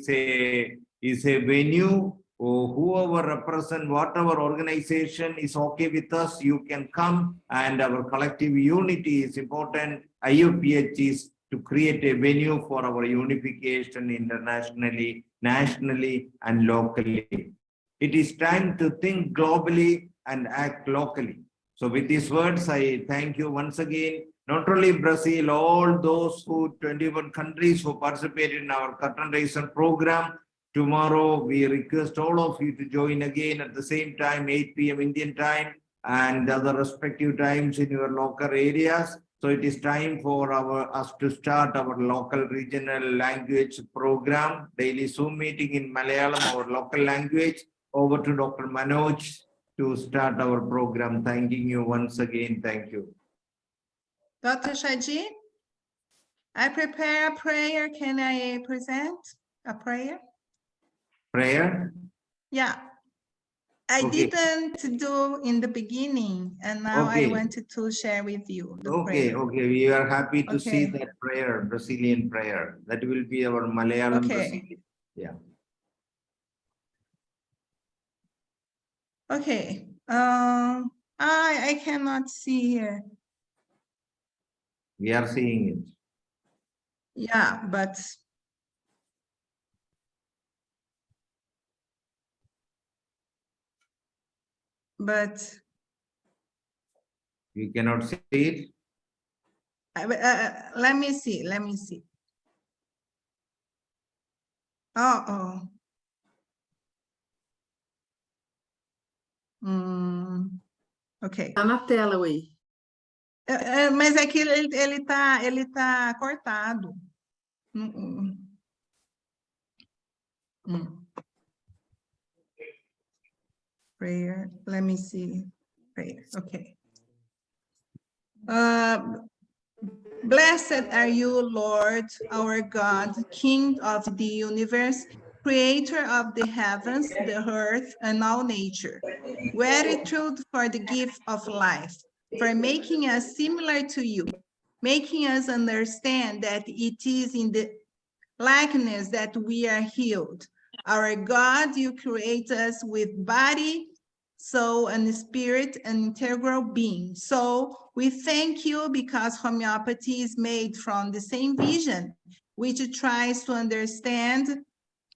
is a venue. Whoever represent whatever organization is okay with us, you can come, and our collective unity is important. IUPH is to create a venue for our unification internationally, nationally, and locally. It is time to think globally and act locally. So with these words, I thank you once again, not only Brazil, all those 21 countries who participated in our curtain raiser program. Tomorrow, we request all of you to join again at the same time, 8 p.m. Indian time, and other respective times in your local areas. So it is time for us to start our local regional language program, daily Zoom meeting in Malayalam, our local language. Over to Dr. Manoj to start our program. Thanking you once again. Thank you. Dr. Shaji, I prepare a prayer. Can I present a prayer? Prayer? Yeah. I Okay. didn't do in the beginning, and now I Okay. wanted to share with you the Okay, prayer. okay. We are happy to see Okay. that prayer, Brazilian prayer. That will be our Malayalam. Okay. Brazilian. Yeah. Okay. I cannot see here. We are seeing it. Yeah, but We cannot see it. let me see. Let me see. Oh. Ok. Tá na tela, Wei. Mas aqui ele tá cortado. Prayer. Let me see. Prayer. Okay. Blessed are you, Lord, our God, King of the universe, creator of the heavens, the earth, and all nature. Gratitude for the gift of life, for making us similar to you, making us understand that it is in the likeness that we are healed. Our God, you create us with body, soul, and spirit, an integral being. So we thank you because homeopathy is made from the same vision, which tries to understand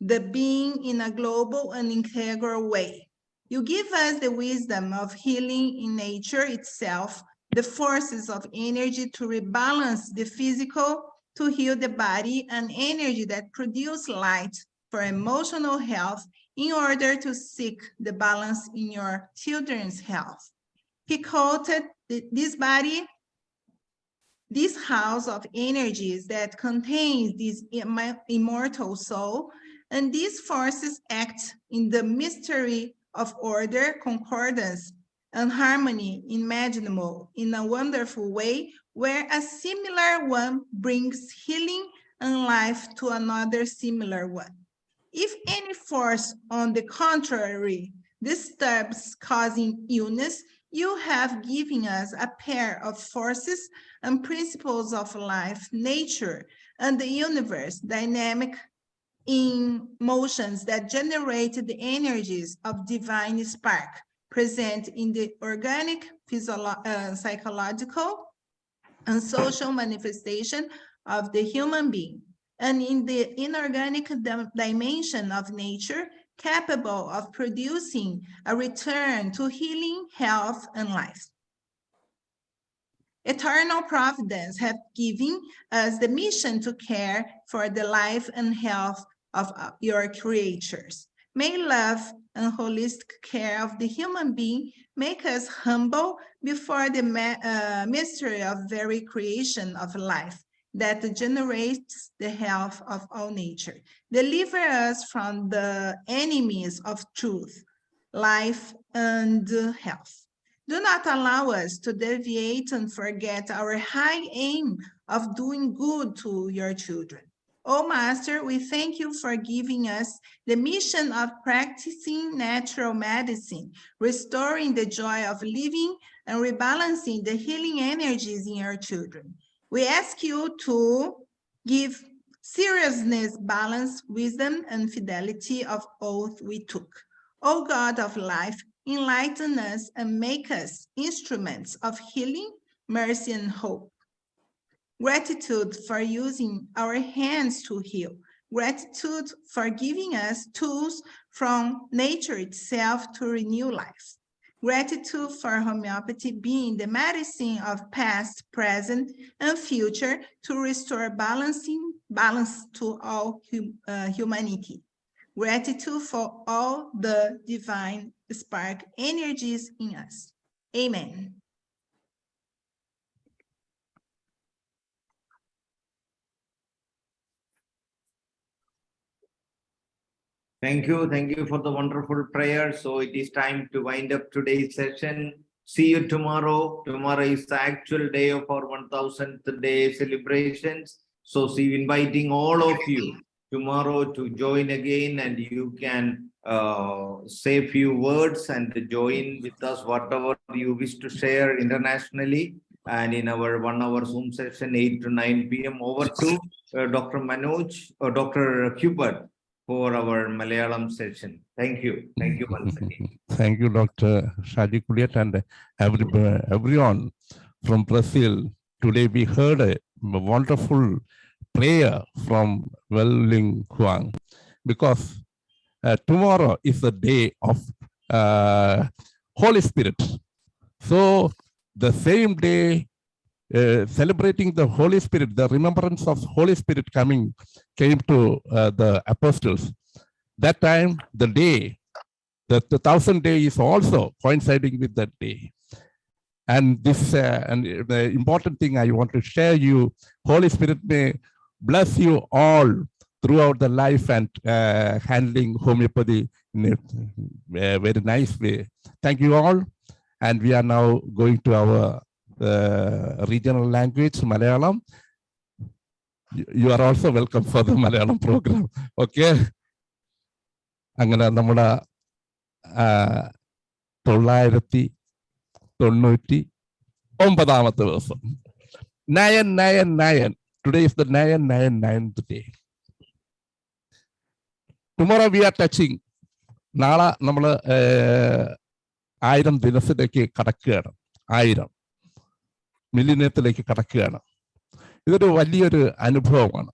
the being in a global and integral way. You give us the wisdom of healing in nature itself, the forces of energy to rebalance the physical, to heal the body, and energy that produce light for emotional health in order to seek the balance in your children's health. He quoted this body, this house of energies that contains this immortal soul, and these forces act in the mystery of order, concordance, and harmony imaginable in a wonderful way, where a similar one brings healing and life to another similar one. If any force, on the contrary, disturbs, causing illness, you have given us a pair of forces and principles of life, nature, and the universe, dynamic in motions that generate the energies of divine spark present in the organic, psychological, and social manifestation of the human being, and in the inorganic dimension of nature, capable of producing a return to healing, health, and life. Eternal providence have given us the mission to care for the life and health of your creatures. May love and holistic care of the human being make us humble before the mystery of very creation of life that generates the health of all nature. Deliver us from the enemies of truth, life, and health. Do not allow us to deviate and forget our high aim of doing good to your children. Oh, Master, we thank you for giving us the mission of practicing natural medicine, restoring the joy of living, and rebalancing the healing energies in our children. We ask you to give seriousness, balance, wisdom, and fidelity of oath we took. O God of life, enlighten us and make us instruments of healing, mercy, and hope. Gratitude for using our hands to heal. Gratitude for giving us tools from nature itself to renew life. Gratitude for homeopathy being the medicine of past, present, and future to restore balance to all humanity. Gratitude for all the divine spark energies in us. Amen. Thank you for the wonderful prayer. So it is time to wind up today's session. See you tomorrow. Tomorrow is the actual day of our 1000th day celebrations. So inviting all of you tomorrow to join again, and you can say a few words and join with us whatever you wish to share internationally. And in our 1 hour Zoom session, 8 to 9 p.m. over to Dr. Manoj or Dr. Hubert for our Malayalam session. Thank you. Thank you once again. Thank you, Dr. Shaji Kuliat, and everyone from Brazil. Today we heard a wonderful prayer from Weling Huang, because tomorrow is the day of Holy Spirit. So the same day, celebrating the Holy Spirit, the remembrance of Holy Spirit came to the apostles. That time, the day, the 1000th day is also coinciding with that day. And this, and the important thing I want to share you, Holy Spirit may bless you all throughout the life and handling homeopathy in a very nice way. Thank you all. And we are now going to our regional language, Malayalam. You are also welcome for the Malayalam program. Okay. അങ്ങനെ നമ്മുടെ 999th ദിവസം. 999. Today is the 999th day. Tomorrow we are touching. നാളെ നമ്മൾ 1000 ദിനത്തിലേക്ക് കടക്കുകയാണ്. 1000 മില്യനത്തിലേക്ക് കടക്കുകയാണ്. ഇതൊരു വലിയൊരു അനുഭവമാണ്.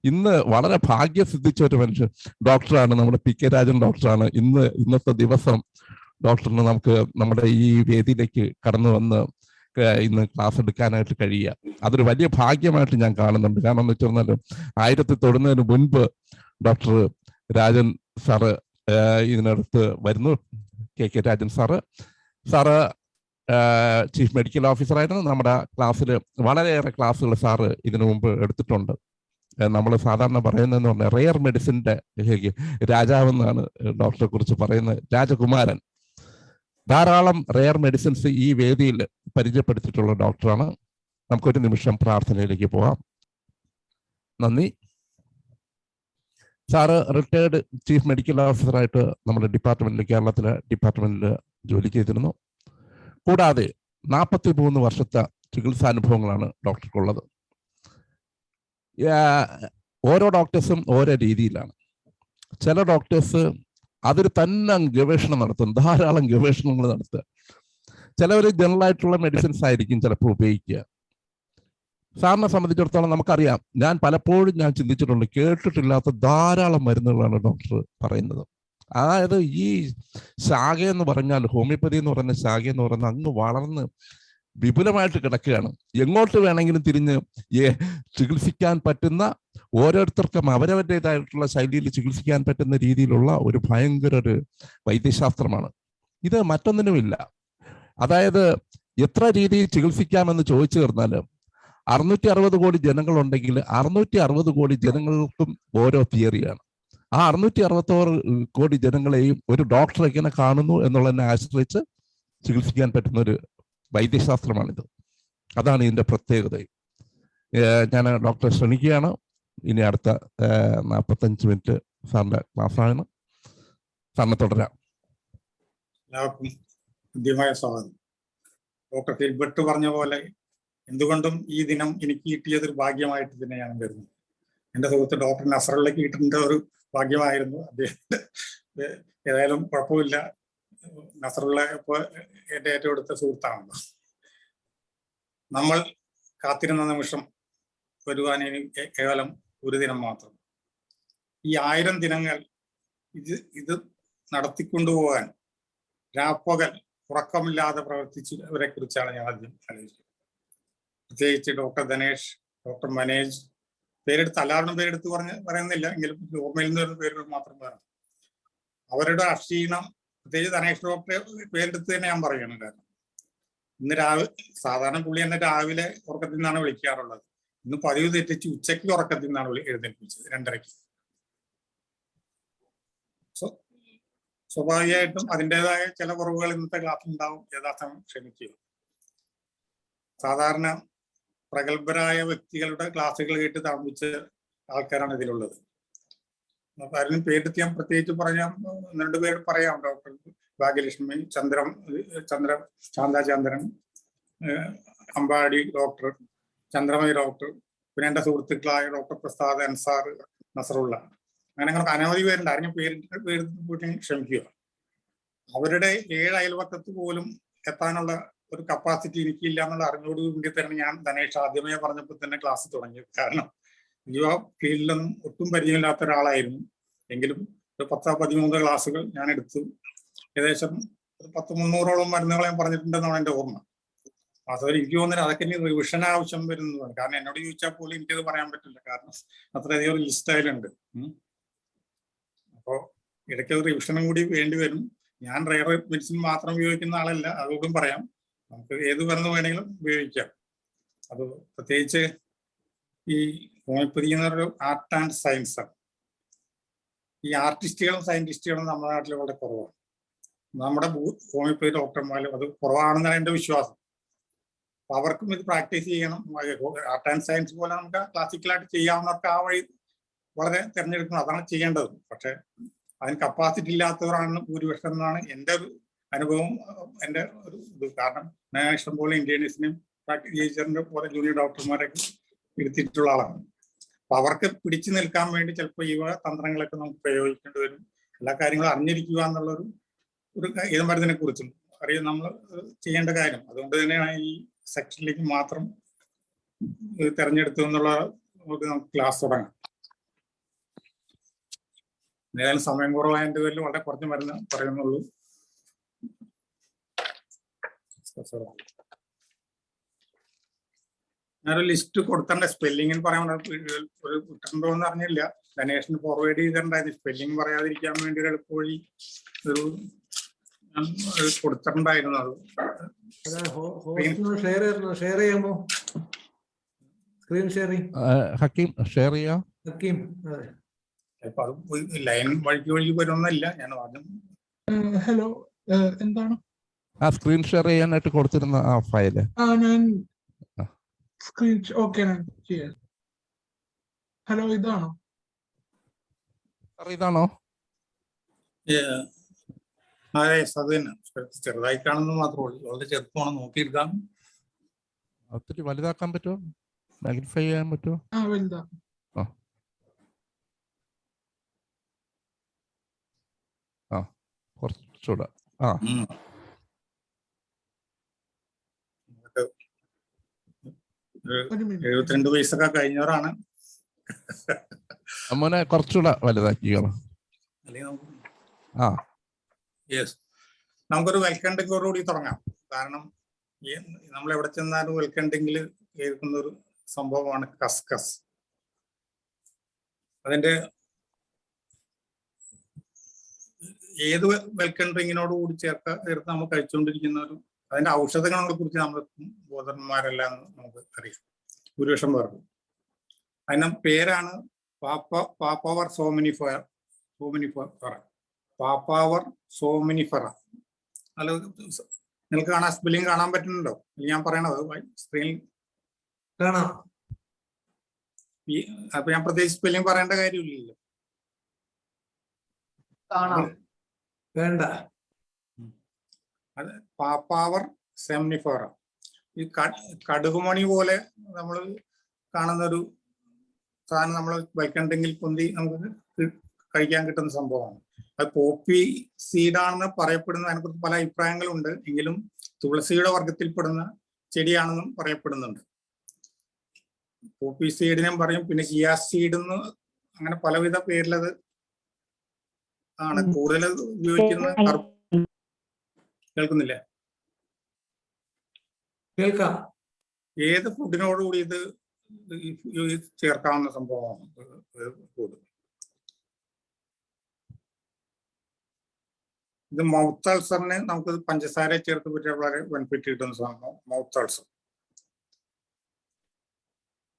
ഇന്ന് വളരെ ഭാഗ്യം സിദ്ധിച്ച ഒരു മനുഷ്യൻ ഡോക്ടറാണ്, നമ്മുടെ പി കെ രാജൻ ഡോക്ടറാണ്. ഇന്നത്തെ ദിവസം ഡോക്ടറിന് നമുക്ക് നമ്മുടെ ഈ വേദിയിലേക്ക് കടന്നു വന്ന് ഇന്ന് ക്ലാസ് എടുക്കാനായിട്ട് കഴിയുക. അതൊരു വലിയ ഭാഗ്യമായിട്ട് ഞാൻ കാണുന്നുണ്ട്. കാരണം എന്ന് വെച്ച് പറഞ്ഞാൽ 1000 തൊടുന്നതിന് മുൻപ് ഡോക്ടർ രാജൻ സാറ് ഇതിനടുത്ത് വരുന്നു. K Rajan sir chief medical ഓഫീസറായിരുന്നു. നമ്മുടെ ക്ലാസ്സിൽ വളരെയേറെ ക്ലാസ്സുകൾ സാറ് ഇതിനു മുമ്പ് എടുത്തിട്ടുണ്ട്. നമ്മൾ സാധാരണ പറയുന്നതെന്ന് പറഞ്ഞാൽ റെയർ മെഡിസിൻ്റെ രാജാവെന്നാണ് ഡോക്ടറെ കുറിച്ച് പറയുന്നത്. രാജകുമാരൻ. ധാരാളം റെയർ മെഡിസിൻസ് ഈ വേദിയിൽ പരിചയപ്പെടുത്തിയിട്ടുള്ള ഡോക്ടറാണ്. നമുക്കൊരു നിമിഷം പ്രാർത്ഥനയിലേക്ക് പോകാം. നന്ദി. സാറ് റിട്ടയർഡ് ചീഫ് മെഡിക്കൽ ഓഫീസറായിട്ട് നമ്മുടെ ഡിപ്പാർട്ട്മെന്റിൽ, കേരളത്തിലെ ഡിപ്പാർട്ട്മെന്റിൽ ജോലി ചെയ്തിരുന്നു. കൂടാതെ 43 വർഷത്തെ ചികിത്സാനുഭവങ്ങളാണ് ഡോക്ടർക്കുള്ളത്. ഓരോ ഡോക്ടേഴ്സും ഓരോ രീതിയിലാണ്. ചില ഡോക്ടേഴ്സ് അതിൽ തന്നെ ഗവേഷണം നടത്തും, ധാരാളം ഗവേഷണങ്ങൾ നടത്തുക. ചിലവർ ജനറലായിട്ടുള്ള മെഡിസിൻസ് ആയിരിക്കും ചിലപ്പോൾ ഉപയോഗിക്കുക. സാറിനെ സംബന്ധിച്ചിടത്തോളം നമുക്കറിയാം, ഞാൻ പലപ്പോഴും ചിന്തിച്ചിട്ടുണ്ട്, കേട്ടിട്ടില്ലാത്ത ധാരാളം മരുന്നുകളാണ് ഡോക്ടർ പറയുന്നത്. അതായത് ഈ ശാഖ എന്ന് പറഞ്ഞാൽ, ഹോമിയോപ്പതി എന്ന് പറയുന്ന ശാഖ എന്ന് പറയുന്നത് അങ്ങ് വളർന്ന് വിപുലമായിട്ട് കിടക്കുകയാണ്. എങ്ങോട്ട് വേണമെങ്കിലും തിരിഞ്ഞ് ചികിത്സിക്കാൻ പറ്റുന്ന, ഓരോരുത്തർക്കും അവരവരുടേതായിട്ടുള്ള ശൈലിയിൽ ചികിത്സിക്കാൻ പറ്റുന്ന രീതിയിലുള്ള ഒരു ഭയങ്കര ഒരു വൈദ്യശാസ്ത്രമാണ് ഇത്. മറ്റൊന്നിനുമില്ല. അതായത് എത്ര രീതിയിൽ ചികിത്സിക്കാമെന്ന് ചോദിച്ചു തീർന്നാൽ 660 കോടി ജനങ്ങളുണ്ടെങ്കിൽ 660 കോടി ജനങ്ങൾക്കും ഓരോ തിയറിയാണ്. ആ 666 കോടി ജനങ്ങളെയും ഒരു ഡോക്ടർ എങ്ങനെ കാണുന്നു എന്നുള്ളതിനെ ആശ്രയിച്ച് ചികിത്സിക്കാൻ പറ്റുന്ന ഒരു വൈദ്യശാസ്ത്രമാണിത്. അതാണ് ഇതിൻ്റെ പ്രത്യേകത. ഞാൻ ഡോക്ടറെ ക്ഷണിക്കുകയാണ്. ഇനി അടുത്ത 45 മിനിറ്റ് സാറിൻ്റെ ക്ലാസ്സാണ്. സാറിനെ തുടരാം. എല്ലാവർക്കും ഹൃദ്യമായ സ്വാഗതം. ഡോക്ടർ ഫിൽബർട്ട് പറഞ്ഞ പോലെ എന്തുകൊണ്ടും ഈ ദിനം എനിക്ക് കിട്ടിയതൊരു ഭാഗ്യമായിട്ട് തന്നെയാണ് വരുന്നത്. എൻ്റെ സുഹൃത്ത് ഡോക്ടർ നസറുള്ളക്ക് കിട്ടേണ്ട ഒരു ഭാഗ്യമായിരുന്നു. അദ്ദേഹം ഏതായാലും കുഴപ്പമില്ല, നസറുള്ള ഇപ്പോൾ എൻ്റെ ഏറ്റവും അടുത്ത സുഹൃത്താണല്ലോ. നമ്മൾ കാത്തിരുന്ന നിമിഷം വരുവാൻ ഇനി കേവലം ഒരു ദിനം മാത്രം. ഈ 1000 ദിനങ്ങൾ ഇത് നടത്തിക്കൊണ്ടുപോകാൻ രാപ്പകൽ ഉറക്കമില്ലാതെ പ്രവർത്തിച്ചവരെ കുറിച്ചാണ് ഞാൻ ആദ്യം ആലോചിക്കുന്നത്. പ്രത്യേകിച്ച് ഡോക്ടർ ധനേഷ്, ഡോക്ടർ മനേജ്, പേരെടുത്ത് എല്ലാവരുടെയും പേരെടുത്ത് പറയുന്നില്ല, എങ്കിലും ഓർമ്മയിൽ നിന്ന് വരുന്ന പേരുകൾ മാത്രം പറയാം. അവരുടെ അക്ഷീണം, പ്രത്യേകിച്ച് ധനേഷ് ഡോക്ടറെ പേരെടുത്ത് തന്നെ ഞാൻ പറയണം. കാരണം ഇന്ന് സാധാരണ പുള്ളി എന്നെ രാവിലെ ഉറക്കത്തിൽ നിന്നാണ് വിളിക്കാറുള്ളത്. ഇന്ന് പതിവ് തെറ്റിച്ച് ഉച്ചയ്ക്ക് ഉറക്കത്തിൽ നിന്നാണ് എഴുന്നേൽപ്പിച്ചത് 2:30. സ്വാഭാവികമായിട്ടും അതിൻ്റെതായ ചില കുറവുകൾ ഇന്നത്തെ ക്ലാസ്സിൽ ഉണ്ടാവും. യഥാർത്ഥം ക്ഷമിക്കുക. സാധാരണ പ്രഗത്ഭരായ വ്യക്തികളുടെ ക്ലാസ്സുകൾ കേട്ട് താമസിച്ച ആൾക്കാരാണ് ഇതിലുള്ളത്. ആരും പേരെടുത്ത് ഞാൻ പ്രത്യേകിച്ച് പറയാം, 2 പേര് പറയാം. Doctor Bhagyalakshmi, Shantha Chandran, Ambadi doctor, Chandramayi doctor, പിന്നെ എൻ്റെ സുഹൃത്തുക്കളായ ഡോക്ടർ പ്രസാദ്, അൻസാർ, നസറുള്ള, അങ്ങനെ അനവധി പേരുണ്ട്. ആരും പേര് ക്ഷമിക്കുക. അവരുടെ 7 അയൽവക്കത്ത് പോലും എത്താനുള്ള ഒരു കപ്പാസിറ്റി എനിക്കില്ല എന്നുള്ള അറിഞ്ഞോട് കൂടി തന്നെ ഞാൻ ധനേഷ് ആദ്യമേ പറഞ്ഞപ്പോൾ തന്നെ ക്ലാസ് തുടങ്ങിയത്. കാരണം യുവ ഫീൽഡിലൊന്നും ഒട്ടും പരിചയമില്ലാത്ത ഒരാളായിരുന്നു. എങ്കിലും ഒരു 10-13 ക്ലാസ്സുകൾ ഞാൻ എടുത്തു. ഏകദേശം 100-300ഓളം മരുന്നുകൾ ഞാൻ പറഞ്ഞിട്ടുണ്ടെന്നാണ് എൻ്റെ ഓർമ്മ. അതുപോലെ എനിക്ക് തോന്നുന്നത് അതൊക്കെ ഇനി റിവിഷൻ ആവശ്യം വരുന്നതാണ്. കാരണം എന്നോട് ചോദിച്ചാൽ പോലും എനിക്കത് പറയാൻ പറ്റില്ല. കാരണം അത്രയധികം ഒരു ലിസ്റ്റ് അതിലുണ്ട്. അപ്പോൾ ഇടയ്ക്ക് ഒരു റിവിഷനും കൂടി വേണ്ടി വരും. ഞാൻ റെയർ മെഡിസിൻ മാത്രം ഉപയോഗിക്കുന്ന ആളല്ല, അതുകൊണ്ടും പറയാം. നമുക്ക് ഏത് മരുന്ന് വേണമെങ്കിലും ഉപയോഗിക്കാം. അത് പ്രത്യേകിച്ച് ഈ ഹോമിയോപ്പതി എന്നൊരു ആർട്ട് ആൻഡ് സയൻസാണ്. ഈ ആർട്ടിസ്റ്റുകളും സയന്റിസ്റ്റുകളും നമ്മുടെ നാട്ടിൽ വളരെ കുറവാണ്. നമ്മുടെ ഹോമിയോപ്പതി ഡോക്ടർമാരും അത് കുറവാണെന്നാണ് എൻ്റെ വിശ്വാസം. അപ്പൊ അവർക്കും ഇത് പ്രാക്ടീസ് ചെയ്യണം. ആർട്ട് ആൻഡ് സയൻസ് പോലെ നമുക്ക് ക്ലാസിക്കലായിട്ട് ചെയ്യാവുന്നവർക്ക് ആ വഴി വളരെ തിരഞ്ഞെടുക്കണം. അതാണ് ചെയ്യേണ്ടത്. പക്ഷെ അതിന് കപ്പാസിറ്റി ഇല്ലാത്തവരാണ് ഭൂരിപക്ഷം എന്നാണ് എൻ്റെ ഒരു അനുഭവം, എൻ്റെ ഒരു ഇത്. കാരണം ഞാൻ ഇഷ്ടംപോലെ ഇന്ത്യൻസിനും ടീച്ചറിന്റെ പോലെ ജൂനിയർ ഡോക്ടർമാരൊക്കെ ഇരുത്തിയിട്ടുള്ള ആളാണ്. അപ്പൊ അവർക്ക് പിടിച്ചു നിൽക്കാൻ വേണ്ടി ചിലപ്പോൾ ഈ തന്ത്രങ്ങളൊക്കെ നമുക്ക് പ്രയോഗിക്കേണ്ടി വരും. എല്ലാ കാര്യങ്ങളും അറിഞ്ഞിരിക്കുക എന്നുള്ളൊരു ഏത് മരുന്നിനെ കുറിച്ചും അറിയാം നമ്മൾ ചെയ്യേണ്ട കാര്യം. അതുകൊണ്ട് തന്നെയാണ് ഈ സെക്ഷനിലേക്ക് മാത്രം തെരഞ്ഞെടുത്തു എന്നുള്ള നമുക്ക് ക്ലാസ് തുടങ്ങാം. ഏതായാലും സമയം കുറവായതിന്റെ പേരിൽ വളരെ കുറച്ച് മരുന്ന് പറയുന്നുള്ളൂ. ഞാനൊരു ലിസ്റ്റ് കൊടുത്തണ്ട സ്പെല്ലിങ്ങിന് പറയാൻ ഒരു കിട്ടണ്ടോ എന്ന് അറിഞ്ഞില്ല. ധനേഷിന് ഫോർവേഡ് ചെയ്തിട്ടുണ്ടായിരുന്നു. സ്പെല്ലിങ് പറയാതിരിക്കാൻ വേണ്ടി ഒരു എളുപ്പ വഴി ഒരു കൊടുത്തിട്ടുണ്ടായിരുന്നു. അത് ഷെയർ ചെയ്യാമോ? സ്ക്രീൻ ഷെയറിംഗ് ഹക്കീം ഷെയർ ചെയ്യാം. ഹക്കീം അപ്പൊ അത് ലൈൻ വഴിക്ക് വരുന്നില്ല. ഞാൻ ആദ്യം ഹലോ എന്താണ് ആ സ്ക്രീൻ ഷെയർ ചെയ്യാനായിട്ട് കൊടുത്തിരുന്ന ആ ഫയല് ഞാൻ സ്ക്രീൻ ഓക്കെ ഞാൻ ചെയ്യാം. ഹലോ ഇതാണോ? ഇതാണോ? അതെ അത് തന്നെ. ചെറുതായി കാണുന്നത് മാത്രമേ ഉള്ളൂ. വളരെ ചെറുപ്പമാണ്. നോക്കിയെടുക്കാം. ഒത്തിരി വലുതാക്കാൻ പറ്റുമോ? മാഗ്നിഫൈ ചെയ്യാൻ പറ്റുമോ? വലുതാക്കാം. കുറച്ചുകൂടെ. 72 വയസ്സൊക്കെ കഴിഞ്ഞവരാണ്. മോനെ കുറച്ചുകൂടെ വലുതാക്കിയോ? യെസ്, നമുക്കൊരു വെൽക്കം ഡ്രിങ്കോടുകൂടി തുടങ്ങാം. കാരണം നമ്മൾ എവിടെ ചെന്നാലും വെൽക്കം ഡ്രിങ്കിൽ കേൾക്കുന്ന ഒരു സംഭവമാണ് കസ്കസ്. അതിന്റെ ഏത് വെൽക്കം ഡ്രിങ്കിനോട് കൂടി ചേർത്ത് നമ്മൾ കഴിച്ചുകൊണ്ടിരിക്കുന്ന ഒരു അതിന്റെ ഔഷധങ്ങളെ കുറിച്ച് നമ്മൾ ബോധന്മാരെല്ലാം നമുക്ക് അറിയാം. ഭൂരിപക്ഷം പേർക്കും അതിന്റെ പേരാണ് പാപ്പാവർ സോമിനിഫറ. പാപ്പാവർ സോമിനിഫറ. അല്ല, നിങ്ങൾക്ക് കാണാൻ സ്പെല്ലിംഗ് കാണാൻ പറ്റുന്നുണ്ടോ? ഞാൻ പറയണത് സ്ക്രീനിൽ കാണാം. അപ്പൊ ഞാൻ പ്രത്യേകിച്ച് സ്പെല്ലിംഗ് പറയേണ്ട കാര്യമില്ലല്ലോ. വേണ്ട. അത് പാപ്പാവർ സെംനിഫോറ. ഈ കടുകുമണി പോലെ നമ്മൾ കാണുന്ന ഒരു സാധനം നമ്മൾ വൈക്കണ്ടെങ്കിൽ പൊന്തി നമുക്ക് കഴിക്കാൻ കിട്ടുന്ന സംഭവമാണ്. അത് പോപ്പി സീഡാണെന്ന് പറയപ്പെടുന്ന, അതിനെക്കുറിച്ച് പല അഭിപ്രായങ്ങളുണ്ട്. എങ്കിലും തുളസിയുടെ വർഗത്തിൽപ്പെടുന്ന ചെടിയാണെന്നും പറയപ്പെടുന്നുണ്ട്. പോപ്പി സീഡിനും പറയും, പിന്നെ ചിയാ സീഡ് എന്ന്, അങ്ങനെ പലവിധ പേരിലത് ആണ് കൂടുതൽ ഉപയോഗിക്കുന്ന. കേൾക്കുന്നില്ല? കേൾക്കാം. ഏത് ഫുഡിനോടുകൂടി ഇത് ചേർക്കാവുന്ന സംഭവമാണ് ഫുഡ്. ഇത് മൗത്ത് അൾസറിന് നമുക്ക് പഞ്ചസാര ചേർത്ത് പറ്റിയ വളരെ ബെനിഫിറ്റ് കിട്ടുന്ന സംഭവം മൗത്ത് അൾസർ.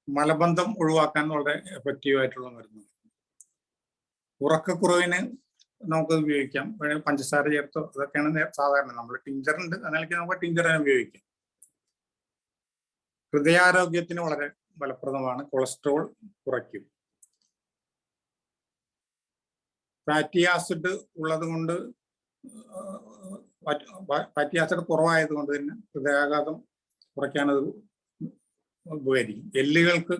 മലബന്ധം ഒഴിവാക്കാൻ വളരെ എഫക്റ്റീവ് ആയിട്ടുള്ള മരുന്ന്. ഉറക്കക്കുറവിന് നമുക്ക് ഉപയോഗിക്കാം, വേണമെങ്കിൽ പഞ്ചസാര ചേർത്തോ. അതൊക്കെയാണ് സാധാരണ. നമ്മൾ ടിഞ്ചർ ഉണ്ട്, അതിലേക്ക് നമുക്ക് ടിഞ്ചറിനെ ഉപയോഗിക്കാം. ഹൃദയാരോഗ്യത്തിന് വളരെ ഫലപ്രദമാണ്. കൊളസ്ട്രോൾ കുറയ്ക്കും. ഫാറ്റി ആസിഡ് ഉള്ളത് കൊണ്ട്, ഫാറ്റി ആസിഡ് കുറവായതുകൊണ്ട് തന്നെ ഹൃദയാഘാതം കുറയ്ക്കാനത് ഉപകരിക്കും. എല്ലുകൾക്ക്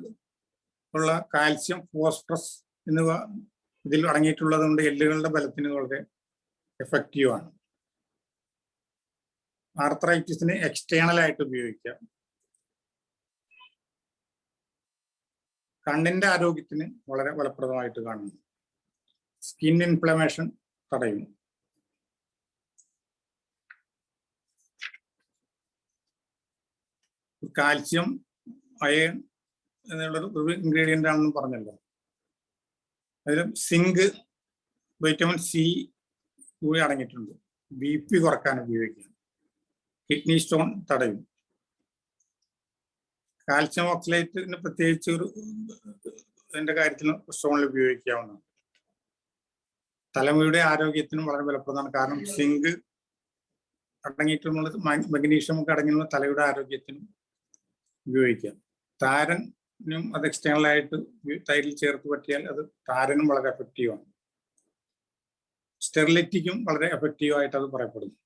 ഉള്ള കാൽസ്യം, ഫോസ്ഫറസ് എന്നിവ ഇതിൽ അടങ്ങിയിട്ടുള്ളത് കൊണ്ട് എല്ലുകളുടെ ബലത്തിന് വളരെ എഫക്റ്റീവാണ്. ആർത്രൈറ്റിസിന് എക്സ്റ്റേണൽ ആയിട്ട് ഉപയോഗിക്കാം. കണ്ണിന്റെ ആരോഗ്യത്തിന് വളരെ ഫലപ്രദമായിട്ട് കാണുന്നു. സ്കിൻ ഇൻഫ്ലമേഷൻ തടയുന്നു. കാൽസ്യം, അയൺ എന്നുള്ളൊരു ഇൻഗ്രീഡിയൻ്റ് ആണെന്ന് പറഞ്ഞല്ലോ. അതിൽ സിങ്ക്, വൈറ്റമിൻ സി കൂടി അടങ്ങിയിട്ടുണ്ട്. BP കുറക്കാൻ ഉപയോഗിക്കാം. കിഡ്നി സ്റ്റോൺ തടയും. കാൽസ്യം ഓക്സലേറ്റിന് പ്രത്യേകിച്ച് ഒരു ഇതിന്റെ കാര്യത്തിൽ സ്റ്റോണിൽ ഉപയോഗിക്കാവുന്നതാണ്. തലമുടിയുടെ ആരോഗ്യത്തിനും വളരെ ഫലപ്രദമാണ്. കാരണം സിങ്ക് അടങ്ങിയിട്ടുള്ളത്, മഗ്നീഷ്യം ഒക്കെ അടങ്ങിയുള്ള തലയുടെ ആരോഗ്യത്തിനും ഉപയോഗിക്കാം. താരനും അത് എക്സ്റ്റേണൽ ആയിട്ട് തൈരിൽ ചേർത്ത് പറ്റിയാൽ അത് താരനും വളരെ എഫക്റ്റീവാണ്. സ്റ്റെറിലിറ്റിക്കും വളരെ എഫക്റ്റീവായിട്ട് അത് പറയപ്പെടുന്നു.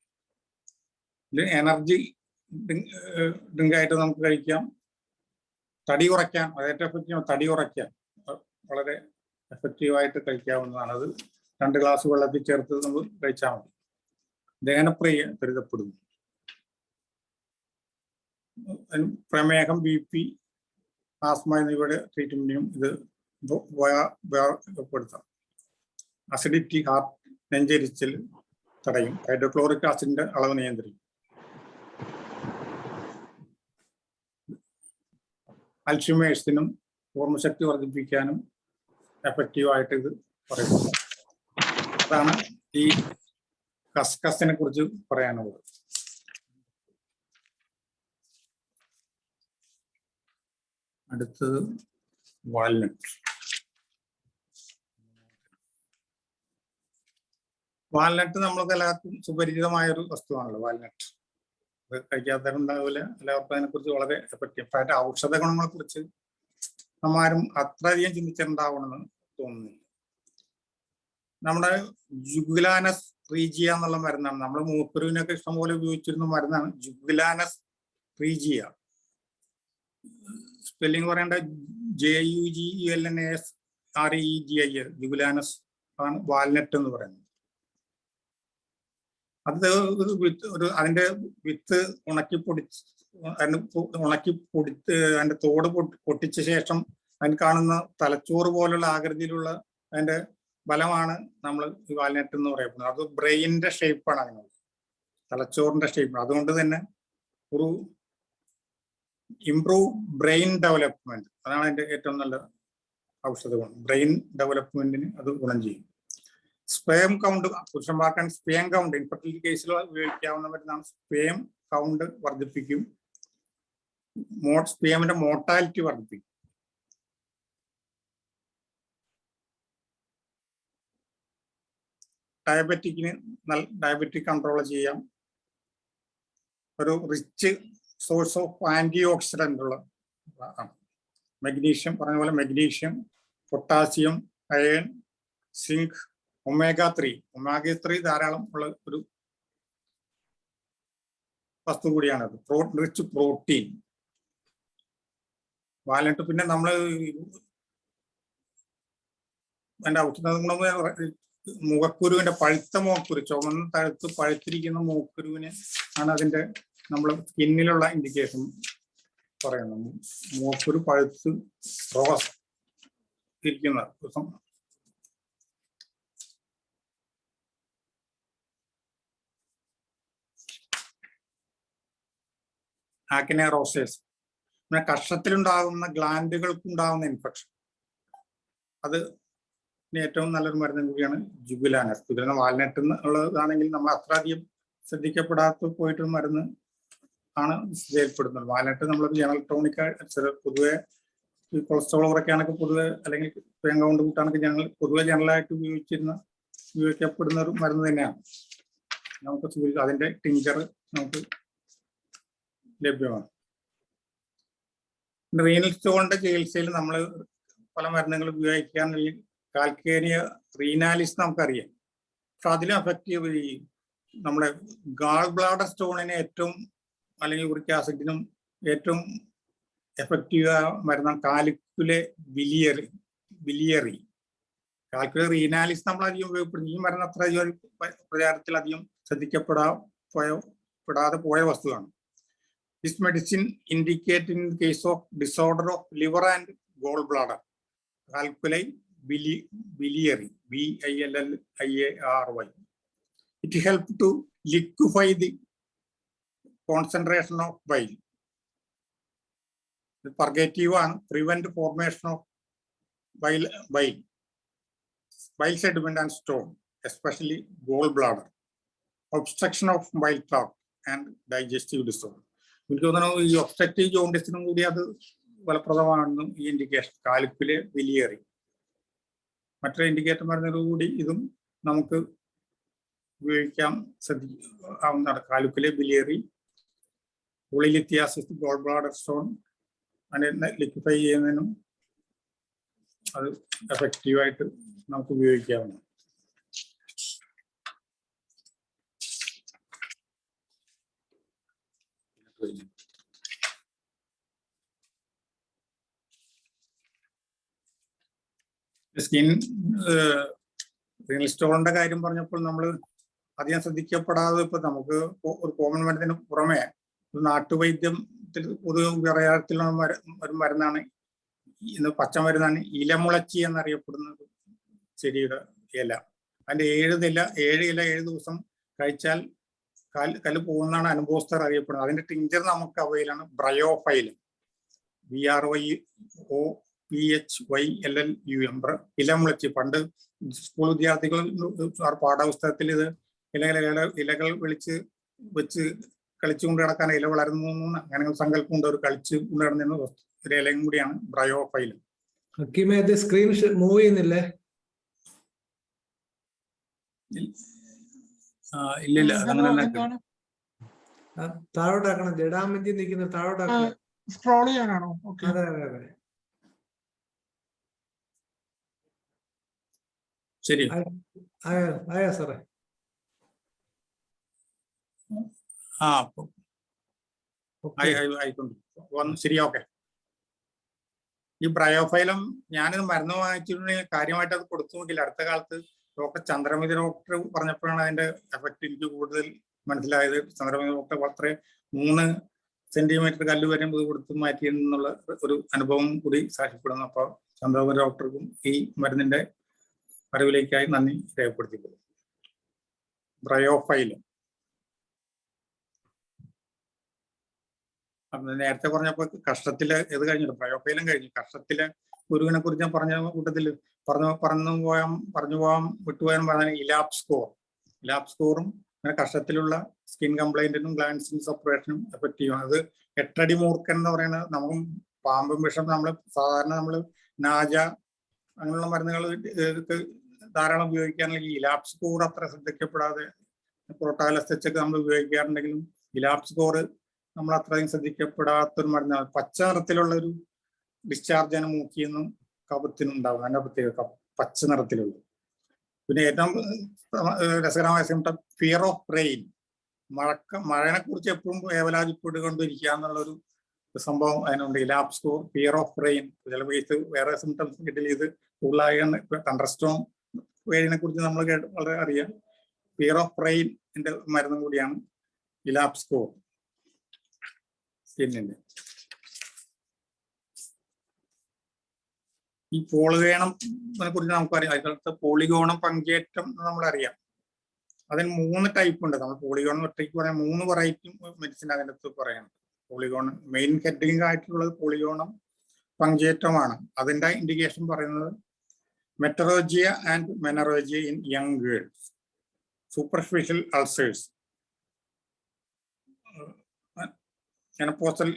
ഇത് എനർജി ഡ്രിങ്ക് ആയിട്ട് നമുക്ക് കഴിക്കാം. തടി കുറയ്ക്കാൻ ഏറ്റവും എഫക്റ്റീവ്, തടി കുറയ്ക്കാൻ വളരെ എഫക്റ്റീവായിട്ട് കഴിക്കാവുന്നതാണ്. അത് 2 ഗ്ലാസ് വെള്ളത്തിൽ ചേർത്ത് നമ്മൾ കഴിച്ചാൽ മതി. ദഹനപ്രിയ കരുതപ്പെടുന്നു. പ്രമേഹം, BP, ആസ്മ എന്നിവയുടെ ട്രീറ്റ്മെന്റിനും ഇത് ഉപയോഗപ്പെടുത്താം. അസിഡിറ്റി, ഹാർട്ട്, നെഞ്ചരിച്ചൽ തടയും. ഹൈഡ്രോക്ലോറിക് ആസിഡിന്റെ അളവ് നിയന്ത്രിക്കും. അൽഷിമേഴ്സിനും ഓർമ്മശക്തി വർദ്ധിപ്പിക്കാനും എഫക്റ്റീവായിട്ട് ഇത് പറയുന്നു. അതാണ് ഈ കസ്കസിനെ കുറിച്ച് പറയാനുള്ളത്. അടുത്തത് വാൽനട്ട്. വാൽനട്ട് നമ്മൾക്ക് എല്ലാവർക്കും സുപരിചിതമായ ഒരു വസ്തുവാണല്ലോ വാൽനട്ട്. അത് കഴിക്കാത്തവരുണ്ടാവില്ല. എല്ലാവർക്കും അതിനെക്കുറിച്ച് വളരെ എഫക്റ്റീവ്. ഔഷധ ഗുണങ്ങളെ കുറിച്ച് നമ്മാരും അത്രയധികം ചിന്തിച്ചിട്ടുണ്ടാവണമെന്ന് തോന്നുന്നില്ല. നമ്മുടെ ജുഗുലാനസ് റീജിയ എന്നുള്ള മരുന്നാണ്. നമ്മൾ മൂക്കുരുവിനൊക്കെ ഇഷ്ടംപോലെ ഉപയോഗിച്ചിരുന്ന മരുന്നാണ് ജുഗുലാനസ് റീജിയ. സ്പെല്ലിംഗ് പറയേണ്ട JUGULNAS REGIA. ജുഗുലാനസ് ആണ് വാൽനട്ട് എന്ന് പറയുന്നത്. അത് അതിന്റെ വിത്ത് ഉണക്കി അതിന്റെ തോട് പൊട്ടിച്ച ശേഷം അതിന് കാണുന്ന തലച്ചോറ് പോലുള്ള ആകൃതിയിലുള്ള അതിന്റെ ബലമാണ് നമ്മൾ ഈ വാൽനട്ട് എന്ന് പറയപ്പെടുന്നത്. അത് ബ്രെയിനിന്റെ ഷേപ്പാണ് അതിനുള്ളത്, തലച്ചോറിന്റെ ഷേപ്പാണ്. അതുകൊണ്ട് തന്നെ ഒരു ഇംപ്രൂവ് ബ്രെയിൻ ഡെവലപ്മെന്റ്, അതാണ് അതിന്റെ ഏറ്റവും നല്ല ഔഷധ ഗുണം. ബ്രെയിൻ ഡെവലപ്മെന്റിന് അത് ഗുണം ചെയ്യും. സ്പേം കൗണ്ട് പുരുഷന്മാർക്കാൻ സ്പേം കൗണ്ട് ഇൻഫെർട്ടിലിറ്റി കേസിൽ ഉപയോഗിക്കാവുന്ന മരുന്നാണ്. സ്പേം കൗണ്ട് വർദ്ധിപ്പിക്കും. സ്പേമിന്റെ മോർട്ടാലിറ്റി വർദ്ധിപ്പിക്കും. ഡയബറ്റിക് കൺട്രോൾ ചെയ്യാം. ഒരു rich source of anti oxidant ഉള്ള മെഗ്നീഷ്യം പറഞ്ഞ പോലെ magnesium, potassium, iron, zinc, omega 3 ധാരാളം ഉള്ള ഒരു വസ്തു കൂടിയാണത്. Rich protein. വാൽനട്ട് പിന്നെ നമ്മൾ അതിന്റെ ഔഷധ ഗുണം മുഖക്കുരുവിന്റെ പഴുത്ത മുഖക്കുരു, ചുവന്ന തഴുത്ത് പഴുത്തിരിക്കുന്ന മുഖക്കുരുവിന് ആണ് അതിന്റെ നമ്മൾ സ്കിന്നിലുള്ള ഇൻഡിക്കേഷൻ പറയുന്നത്. മുഖക്കുരു പഴുത്ത് റോസ് ഇരിക്കുന്ന ആക്നെ റോസേസ്. പിന്നെ കഷത്തിലുണ്ടാകുന്ന ഗ്ലാൻഡുകൾക്കുണ്ടാകുന്ന ഇൻഫെക്ഷൻ, അത് ഏറ്റവും നല്ലൊരു മരുന്ന് കൂടിയാണ് ജുഗുലാനസ്. ജുഗുലാന വാൽനട്ട് ഉള്ളതാണെങ്കിൽ നമ്മൾ അത്ര അധികം ശ്രദ്ധിക്കപ്പെടാത്ത പോയിട്ടൊരു മരുന്ന് ആണ് ശ്രദ്ധയിൽപ്പെടുന്നത്. വാൽനട്ട് നമ്മൾ ജനറൽ ടോണിക് പൊതുവെ ഈ കൊളസ്ട്രോൾ കുറയ്ക്കാനൊക്കെ പൊതുവെ അല്ലെങ്കിൽ തേങ്ങ കൊണ്ട് കൂട്ടാനൊക്കെ ഞങ്ങൾ പൊതുവെ ജനറലായിട്ട് ഉപയോഗിക്കപ്പെടുന്ന ഒരു മരുന്ന് തന്നെയാണ്. നമുക്ക് അതിന്റെ ടിഞ്ചർ നമുക്ക് ലഭ്യമാണ്. റീനൽ സ്റ്റോണിന്റെ ചികിത്സയിൽ നമ്മൾ പല മരുന്നുകൾ ഉപയോഗിക്കാനുള്ള കാൽക്കേനിയ റീനാലിസ് നമുക്കറിയാം. പക്ഷെ അതിലും എഫക്റ്റീവ് ഈ നമ്മുടെ ഗാൾ ബ്ലാഡർ സ്റ്റോണിന് ഏറ്റവും അല്ലെങ്കിൽ യൂറിക് ആസിഡിനും ഏറ്റവും എഫക്റ്റീവ് മരുന്നാണ് കാൽക്കുലെ ബിലിയറി. കാൽക്കുലെ റീനാലിസ് നമ്മൾ അധികം ഉപയോഗപ്പെടുന്നു. ഈ മരുന്ന് അത്ര അധികം പ്രചാരത്തിൽ അധികം ശ്രദ്ധിക്കപ്പെടാതെ പോയ വസ്തുവാണ്. This medicine indicated in the case of disorder of liver and gallbladder. Calculi biliary, BILLIARY. It helped to liquefy the concentration of bile. The purgative and prevent formation of bile sediment and stone, especially gallbladder, obstruction of bile tract and digestive disorder. എനിക്ക് തോന്നുന്നു ഈ obstructive ജോണ്ടിസിനും കൂടി അത് ഫലപ്രദമാണെന്നും ഈ indication കാൽക്കുലെ biliary. മറ്റൊരു indicator മരുന്നുകൂടി ഇതും നമുക്ക് ഉപയോഗിക്കാൻ ആവുന്നതാണ്. കാൽക്കുലെ ബിലിയറി, പോളിലിത്തിയാസിസ്, ഗോൾ ബ്ലാഡർ സ്റ്റോൺ അതിനെ ലിക്വിഫൈ ചെയ്യുന്നതിനും അത് എഫക്റ്റീവായിട്ട് നമുക്ക് ഉപയോഗിക്കാവുന്നതാണ്. സ്കിൻ റീനൽ സ്റ്റോണിന്റെ കാര്യം പറഞ്ഞപ്പോൾ നമ്മൾ അധികം ശ്രദ്ധിക്കപ്പെടാതെ ഇപ്പൊ നമുക്ക് ഒരു കോമൺ മരുന്നിന് പുറമെ ഒരു നാട്ടുവൈദ്യത്തിൽ പൊതുവെ പ്രയോഗത്തിലുള്ള ഒരു മരുന്നാണ്, ഇന്ന് പച്ചമരുന്നാണ് ഇലമുളച്ചി എന്നറിയപ്പെടുന്ന ചെടിയുടെ ഇല. അതിന്റെ 7 ഇല 7 ദിവസം കഴിച്ചാൽ കല്ല് പോകുന്നതാണ് അനുഭവസ്ഥർ അറിയപ്പെടുന്നത്. അതിന്റെ ടിഞ്ചർ നമുക്ക് അവയിലാണ്. ബ്രയോഫൈലം, BRYOPHYLLUM, ഇലമുളച്ചി. പണ്ട് സ്കൂൾ വിദ്യാർത്ഥികൾ പാഠപുസ്തകത്തിൽ ഇത് ഇലകൾ വെച്ച് കളിച്ചുകൊണ്ട് കിടക്കാൻ ഇല വളരുന്നു അങ്ങനെ സങ്കല്പം കൊണ്ട് ഒരു കളിച്ച് കൊണ്ട് കിടന്നിരുന്ന ഒരു ഇലയും കൂടിയാണ് ബ്രയോഫൈലം. സ്ക്രീൻ മൂവ് ചെയ്യുന്നില്ലേ? ഇല്ലില്ല, അങ്ങനെ താഴോട്ടാക്കണം. ജഡാമന്തി നിൽക്കുന്ന താഴോട്ടാക്കണം. സ്ക്രോൾ ചെയ്യാനാണോ? അതെ അതെ അതെ, ശരി. ആയോ സാറേ? ആയിക്കൊണ്ട് വന്നു. ശരി, ഓക്കെ. ഈ ബ്രയോഫൈലം ഞാനിത് മരുന്ന് വാങ്ങിച്ചിട്ടുണ്ടെങ്കിൽ കാര്യമായിട്ട് അത് കൊടുത്തു നോക്കില്ല. അടുത്ത കാലത്ത് ഡോക്ടർ ചന്ദ്രമിതി ഡോക്ടർ പറഞ്ഞപ്പോഴാണ് അതിന്റെ എഫക്ട് എനിക്ക് കൂടുതൽ മനസ്സിലായത്. ചന്ദ്രമിതി ഡോക്ടർ വളരെ 3 സെന്റിമീറ്റർ കല്ല് വരെ ഇത് കൊടുത്ത് മാറ്റിയെന്നുള്ള ഒരു അനുഭവം കൂടി സാക്ഷ്യപ്പെടുന്നു. അപ്പോൾ ചന്ദ്രമിതി ഡോക്ടർക്കും ഈ മരുന്നിന്റെ അറിവിലേക്കായി നന്ദി രേഖപ്പെടുത്തിക്കൊള്ളും. ബ്രയോഫൈലം നേരത്തെ പറഞ്ഞപ്പോൾ കഷ്ടത്തില് ഇത് കഴിഞ്ഞിട്ട് ബ്രയോഫൈലം കഴിഞ്ഞു. കഷ്ടത്തിലെ ഗുരുവിനെ കുറിച്ച് ഞാൻ പറഞ്ഞ കൂട്ടത്തിൽ പറഞ്ഞു പോകാൻ വിട്ടുപോയാലും പറഞ്ഞ ഇലാപ്സ്കോറും അങ്ങനെ കഷ്ടത്തിലുള്ള സ്കിൻ കംപ്ലൈന്റിനും ഗ്ലാൻസിനും സെപ്പറേഷനും എഫക്റ്റീവാണ്. അത് 8 അടി മൂർക്കൻ എന്ന് പറയുന്നത് നമുക്ക് പാമ്പും വിഷം സാധാരണ നാജ അങ്ങനെയുള്ള മരുന്നുകൾ ധാരാളം ഉപയോഗിക്കാനുള്ള ഇലാപ്സ്കോർ അത്ര ശ്രദ്ധിക്കപ്പെടാതെ പ്രോട്ടാലസ് ഒക്കെ നമ്മൾ ഉപയോഗിക്കാറുണ്ടെങ്കിലും ഇലാപ്സ്കോർ നമ്മൾ അത്രയും ശ്രദ്ധിക്കപ്പെടാത്തൊരു മരുന്നാണ്. പച്ച നിറത്തിലുള്ള ഒരു ഡിസ്ചാർജ് ചെയ്യാൻ മൂക്കിൽ നിന്നും കഫത്തിനും ഉണ്ടാവും. അതിന്റെ പ്രത്യേക പച്ച നിറത്തിലുള്ള. പിന്നെ ഏറ്റവും രസകരമായ സിംറ്റം ഫിയർ ഓഫ് റെയിൻ. മഴനെ കുറിച്ച് എപ്പോഴും വേവലാതിപ്പെട്ടുകൊണ്ടിരിക്കുക എന്നുള്ളൊരു സംഭവം അതിനുണ്ട്. Elapse score, fear of rain. ചിലപ്പോൾ ഇത് വേറെ സിംറ്റംസ് കിട്ടില്ല. ഇത് കൂടുതലായാണ് തണ്ടർസ്റ്റോം റെയിനെ കുറിച്ച് നമ്മൾ വളരെ അറിയാം. ഫിയർ ഓഫ് റെയിൻ്റെ മരുന്നും കൂടിയാണ് ഇലാപ്സ് സ്കോർ. സ്കിന്നിന്റെ ഈ പോളിഗോണത്തിനെ കുറിച്ച് നമുക്കറിയാം. അതിനകത്ത് പോളിഗോണം പങ്ക്ചേറ്റം നമ്മളറിയാം. അതിന് 3 ടൈപ്പ് ഉണ്ട്. നമ്മൾ പോളിഗോൺ ഒറ്റയ്ക്ക് പറയാൻ 3 വെറൈറ്റി മെഡിസിൻ അതിനകത്ത് പറയാം. പോളിഗോൺ മെയിൻ ഹെഡിങ് ആയിട്ടുള്ളത് പോളിഗോണം പങ്ക്ചേറ്റമാണ്. അതിന്റെ ഇൻഡിക്കേഷൻ പറയുന്നത് metrorrhagia and menorrhagia in young girls, superficial ulcers, menopausal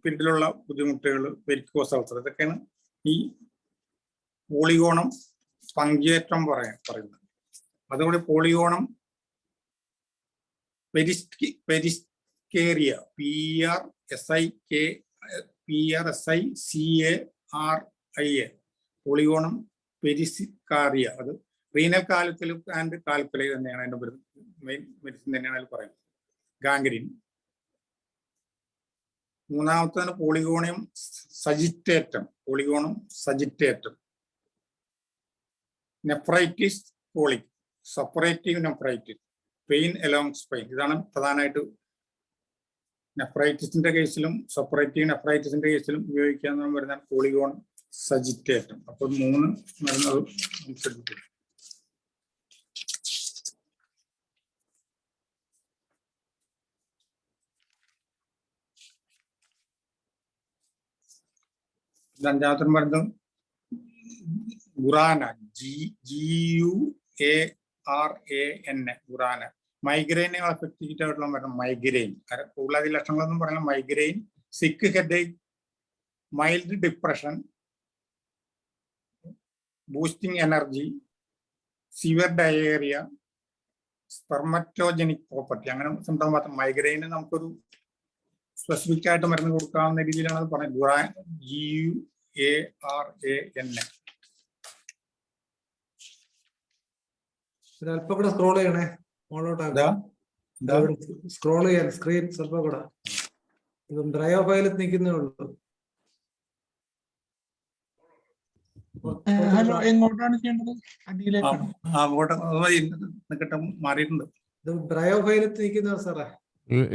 പീരീഡിലുള്ള ബുദ്ധിമുട്ടുകൾ, വെരിക്കോസ് അൾസർ, ഇതൊക്കെയാണ് ഈ പോളിഗോണം പങ്ക്ചേറ്റം പറയുന്നത്. അതുകൊണ്ട് പോളിഗോണം പെരിസ്കേറിയ, PRSICARIA, പോളിഗോണം പെരിസ്കാറിയ. അത് റീനൽ കാൽക്കുലം ആൻഡ് കാൽക്കുലൈ തന്നെയാണ് അതിന്റെ മെയിൻ മെഡിസിൻ തന്നെയാണ് അതിൽ പറയുന്നത്. ഗാംഗ്രീൻ. മൂന്നാമത്തേന് polygonum sagittatum, polygonum sagittatum. Nephritis colic, suppurative nephritis, pain along spine. ഇതാണ് പ്രധാനമായിട്ട് നെഫ്രൈറ്റിസിന്റെ കേസിലും സപ്പറേറ്റീവ് നെഫ്രൈറ്റിസിന്റെ കേസിലും ഉപയോഗിക്കാവുന്ന വരുന്ന പോളിഗോൺ സജിറ്റേറ്റം. അപ്പോൾ 3 മരുന്നുകൾ ശ്രദ്ധിക്കും. അഞ്ചാമത്തെ മരുന്ന് ഗുറാന, GUARAN, ഗുറാന. മൈഗ്രെയിനുകൾ എഫക്റ്റീവ് ആയിട്ടുള്ള മരുന്ന് മൈഗ്രെയിൻ. കൂടുതൽ ലക്ഷണങ്ങളൊന്നും പറയാം. Migraine, sick headache, mild depression, boosting energy, severe diarrhoea, spermatogenic property. അങ്ങനെ സിംറ്റം മാത്രം. മൈഗ്രെയിന് നമുക്കൊരു സ്പെസിഫിക് ആയിട്ട് മരുന്ന് കൊടുക്കാവുന്ന രീതിയിലാണ് അത് പറയുന്നത്. ഗുറാൻ, GUARAN. അല്പം കൂടെ സ്ക്രോൾ ചെയ്യണേ, സ്ക്രോൾ ചെയ്യാൻ സ്ക്രീൻ സ്വല്പം കൂടെ. ഇപ്പം ഡ്രൈ ഓഫ് ഫയലിൽ നിൽക്കുന്നേ ഉള്ളൂ. എങ്ങോട്ടാണ് ചെയ്യേണ്ടത്? അടിയിലേക്കാണോ? മാറിയിട്ടുണ്ട്. ഇത് ഡ്രൈ ഓഫ് ഫയലിൽ നിൽക്കുന്ന സാറേ.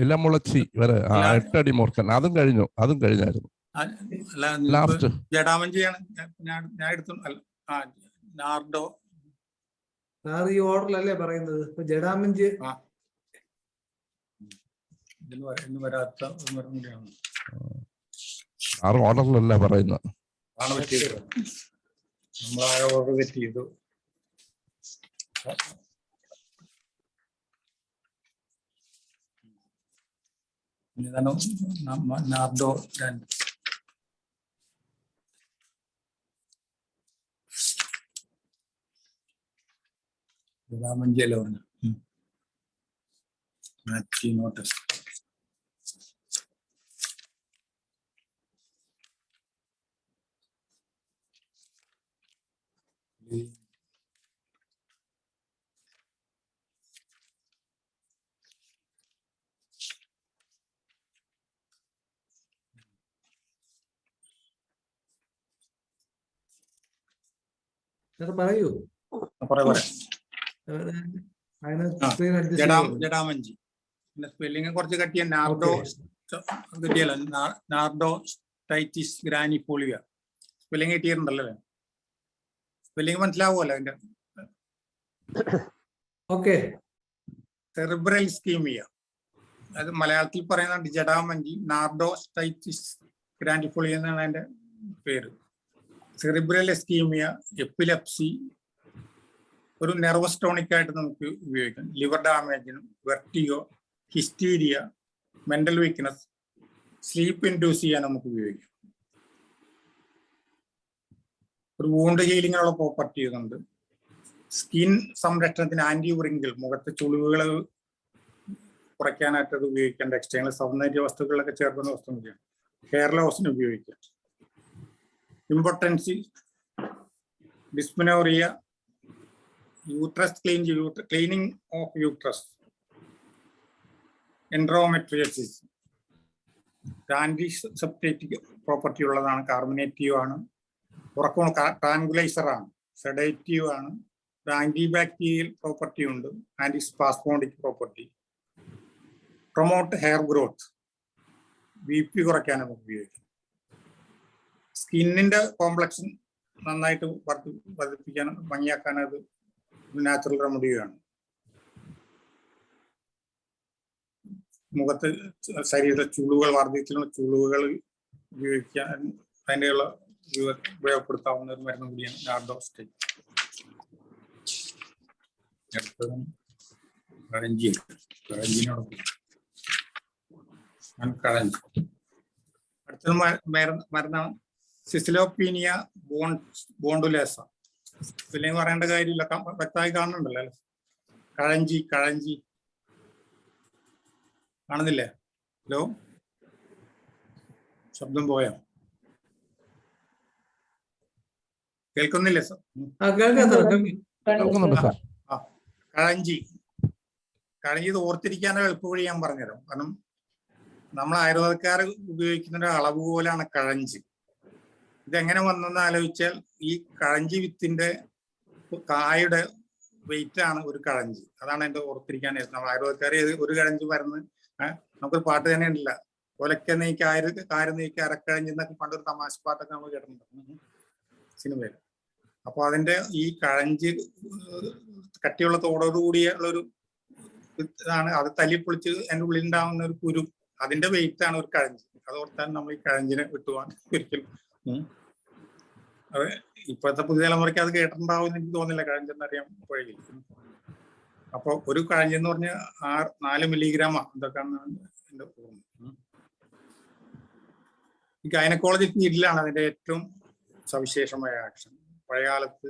എല്ലാം മുളച്ചി വരെ 8 അടി മൂർക്കൻ. അതും കഴിഞ്ഞായിരുന്നു. ലാസ്റ്റ് ജഡാമഞ്ചിയാണ് ഞാൻ എടുത്തു. നാർഡോ സാർ ഈ ഓർഡറിലല്ലേ പറയുന്നത്? ഇപ്പൊ ജഡാമഞ്ചി വരാത്ത കൂടിയാണ്. ഓർഡറിലല്ല പറയുന്നത്. നമ്മൾ ഓർഡർ തെറ്റ് ചെയ്തു. നാർഡോ ജഡാമഞ്ചിയല്ലോ പറഞ്ഞു. നോട്ടസ് പറയൂ. ജഡാമഞ്ചി. പിന്നെ സ്പെല്ലിംഗ് കുറച്ച് കട്ടിയ. നാർഡോ കിട്ടിയല്ലോ. നാർഡോസ്റ്റൈറ്റിസ് ഗ്രാനിഫോളിയ. സ്പെല്ലിംഗ് കിട്ടിയിട്ടുണ്ടല്ലോ. സ്പെല്ലിംഗ് മനസ്സിലാവുമല്ലോ അതിന്റെ. സെറിബ്രൽ ഇസ്കീമിയ, അത് മലയാളത്തിൽ പറയുന്ന ജഡാമഞ്ചി. നാർഡോസ്റ്റൈറ്റിസ് ഗ്രാനിഫോളിയ എന്നാണ് അതിന്റെ പേര്. സെറിബ്രൽ ഇസ്കീമിയ, എപ്പിലെപ്സി, ഒരു നെർവസ് ടോണിക് ആയിട്ട് നമുക്ക് ഉപയോഗിക്കാം. ലിവർ ഡാമേജിനും, vertigo, hysteria, mental weakness, sleep induce ചെയ്യാൻ നമുക്ക് ഉപയോഗിക്കാം. ഒരു വൂണ്ട് ഹീലിങ്ങിനുള്ള പ്രോപ്പർട്ടി ഇതുണ്ട്. സ്കിൻ സംരക്ഷണത്തിന്, ആന്റി വ്രിങ്കിൾ, മുഖത്തെ ചുളിവുകൾ കുറയ്ക്കാനായിട്ട് അത് ഉപയോഗിക്കാം. ടെക്സ്റ്റൈൽ സൗന്ദര്യ വസ്തുക്കളൊക്കെ ചേർക്കുന്ന വസ്തുക്കളാണ്. ഹെയർ ലോസിന് ഉപയോഗിക്കാം. impotency, dysmenorrhea, uterus cleaning of uterus, endometriosis, antiseptic property ഉള്ളതാണ്, കാർബണേറ്റീവ് ആണ്, ഉറക്കം ട്രാങ്കുലൈസർ ആണ്, സെഡേറ്റീവ് ആണ്, ആന്റിബാക്ടീരിയൽ പ്രോപ്പർട്ടി ഉണ്ട്, antispasmodic property, promote hair growth, BP കുറയ്ക്കാനും ഉപയോഗിക്കും. സ്കിന്നിന്റെ കോംപ്ലക്ഷൻ നന്നായിട്ട് വർദ്ധിപ്പിക്കാനും ഭംഗിയാക്കാനും അത് നാച്ചുറൽ റെമഡിയാണ്. മുഖത്ത് ശരീരത്തിലെ ചുളിവുകൾ വർദ്ധിച്ചിട്ടുള്ള ചുളിവുകൾ ഉപയോഗിക്കാൻ അതിൻ്റെയുള്ള ഉപയോഗപ്പെടുത്താവുന്ന ഒരു മരുന്ന് കൂടിയാണ് നാർഡോസ്റ്റേറ്റ്. അടുത്തത് മരുന്നാണ് സിസിലോപീനിയ ബോണ്ടുലേസ. ഇതിലേക്ക് പറയേണ്ട കാര്യമില്ല, വ്യക്തമായി കാണുന്നുണ്ടല്ലോ അല്ലെ. കഴഞ്ചി കാണുന്നില്ലേ? ഹലോ, ശബ്ദം പോയോ? കേൾക്കുന്നില്ലേ സർ? കഴഞ്ചി ഇത് ഓർത്തിരിക്കാനോ എളുപ്പവഴി ഞാൻ പറഞ്ഞുതരാം. കാരണം നമ്മൾ ആയുർവേദക്കാർ ഉപയോഗിക്കുന്ന ഒരു അളവ് പോലാണ് കഴഞ്ചി. ഇതെങ്ങനെ വന്നെന്ന് ആലോചിച്ചാൽ ഈ കഴഞ്ചി വിത്തിന്റെ കായുടെ വെയിറ്റ് ആണ് ഒരു കഴഞ്ചി. അതാണ് എന്റെ ഓർത്തിരിക്കാനായിട്ട്. നമ്മൾ ആയുർവേദക്കാർ ഒരു കഴഞ്ചി മരുന്ന്, നമുക്കൊരു പാട്ട് തന്നെ ഉണ്ടല്ല, ഒലക്ക നീക്കി കാര് നീക്കി അരക്കഴഞ്ചി എന്നൊക്കെ പണ്ടൊരു തമാശ പാട്ടൊക്കെ നമ്മൾ കേട്ടിട്ടുണ്ട് സിനിമയിൽ. അപ്പൊ അതിന്റെ ഈ കഴഞ്ചി കട്ടിയുള്ള തോടോട് കൂടിയുള്ള ഒരു ഇതാണ്. അത് തല്ലിപ്പൊളിച്ച് അതിൻ്റെ ഉള്ളിൽ ഉണ്ടാവുന്ന ഒരു കുരു, അതിന്റെ വെയിറ്റ് ആണ് ഒരു കഴഞ്ചി. അത് ഓർത്താൽ നമ്മൾ ഈ കഴഞ്ചിനെ വിട്ടുപോകാൻ ഒരിക്കലും. അത് ഇപ്പോഴത്തെ പുതിയ തലമുറയ്ക്ക് അത് കേട്ടിട്ടുണ്ടാവും എന്ന് എനിക്ക് തോന്നുന്നില്ല, കഴഞ്ചെന്നറിയാൻ വഴിയിൽ. അപ്പൊ ഒരു കഴഞ്ചി എന്ന് പറഞ്ഞാൽ 4 മില്ലിഗ്രാമാ എന്തൊക്കെയാണ് എന്റെ ഓർമ്മ. ഈ ഗൈനക്കോളജി ഫീൽഡിലാണ് അതിന്റെ ഏറ്റവും സവിശേഷമായ ആക്ഷൻ. പഴയകാലത്ത്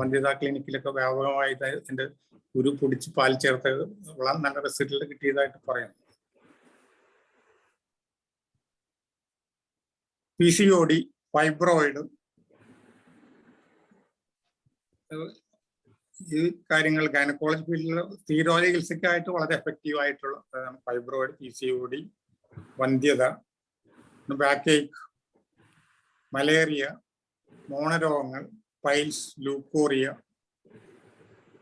വന്ധ്യതാ ക്ലിനിക്കിലൊക്കെ വ്യാപകമായി എന്റെ കുരു പൊടിച്ച് പാൽ ചേർത്ത് വളരെ നല്ല റിസൾട്ട് കിട്ടിയതായിട്ട് പറയുന്നു. PCOD, ഫൈബ്രോയിഡ്, ഈ കാര്യങ്ങൾ ഗൈനക്കോളജി ഫീൽഡിൽ സ്ഥിരോഗ ചികിത്സയ്ക്കായിട്ട് വളരെ എഫക്റ്റീവ് ആയിട്ടുള്ള ഫൈബ്രോയിഡ്, PCOD, വന്ധ്യത, ബാക്ക് ഏക്ക്, മലേറിയ, മോണരോഗങ്ങൾ, പൈൽസ്, ലൂക്കോറിയ,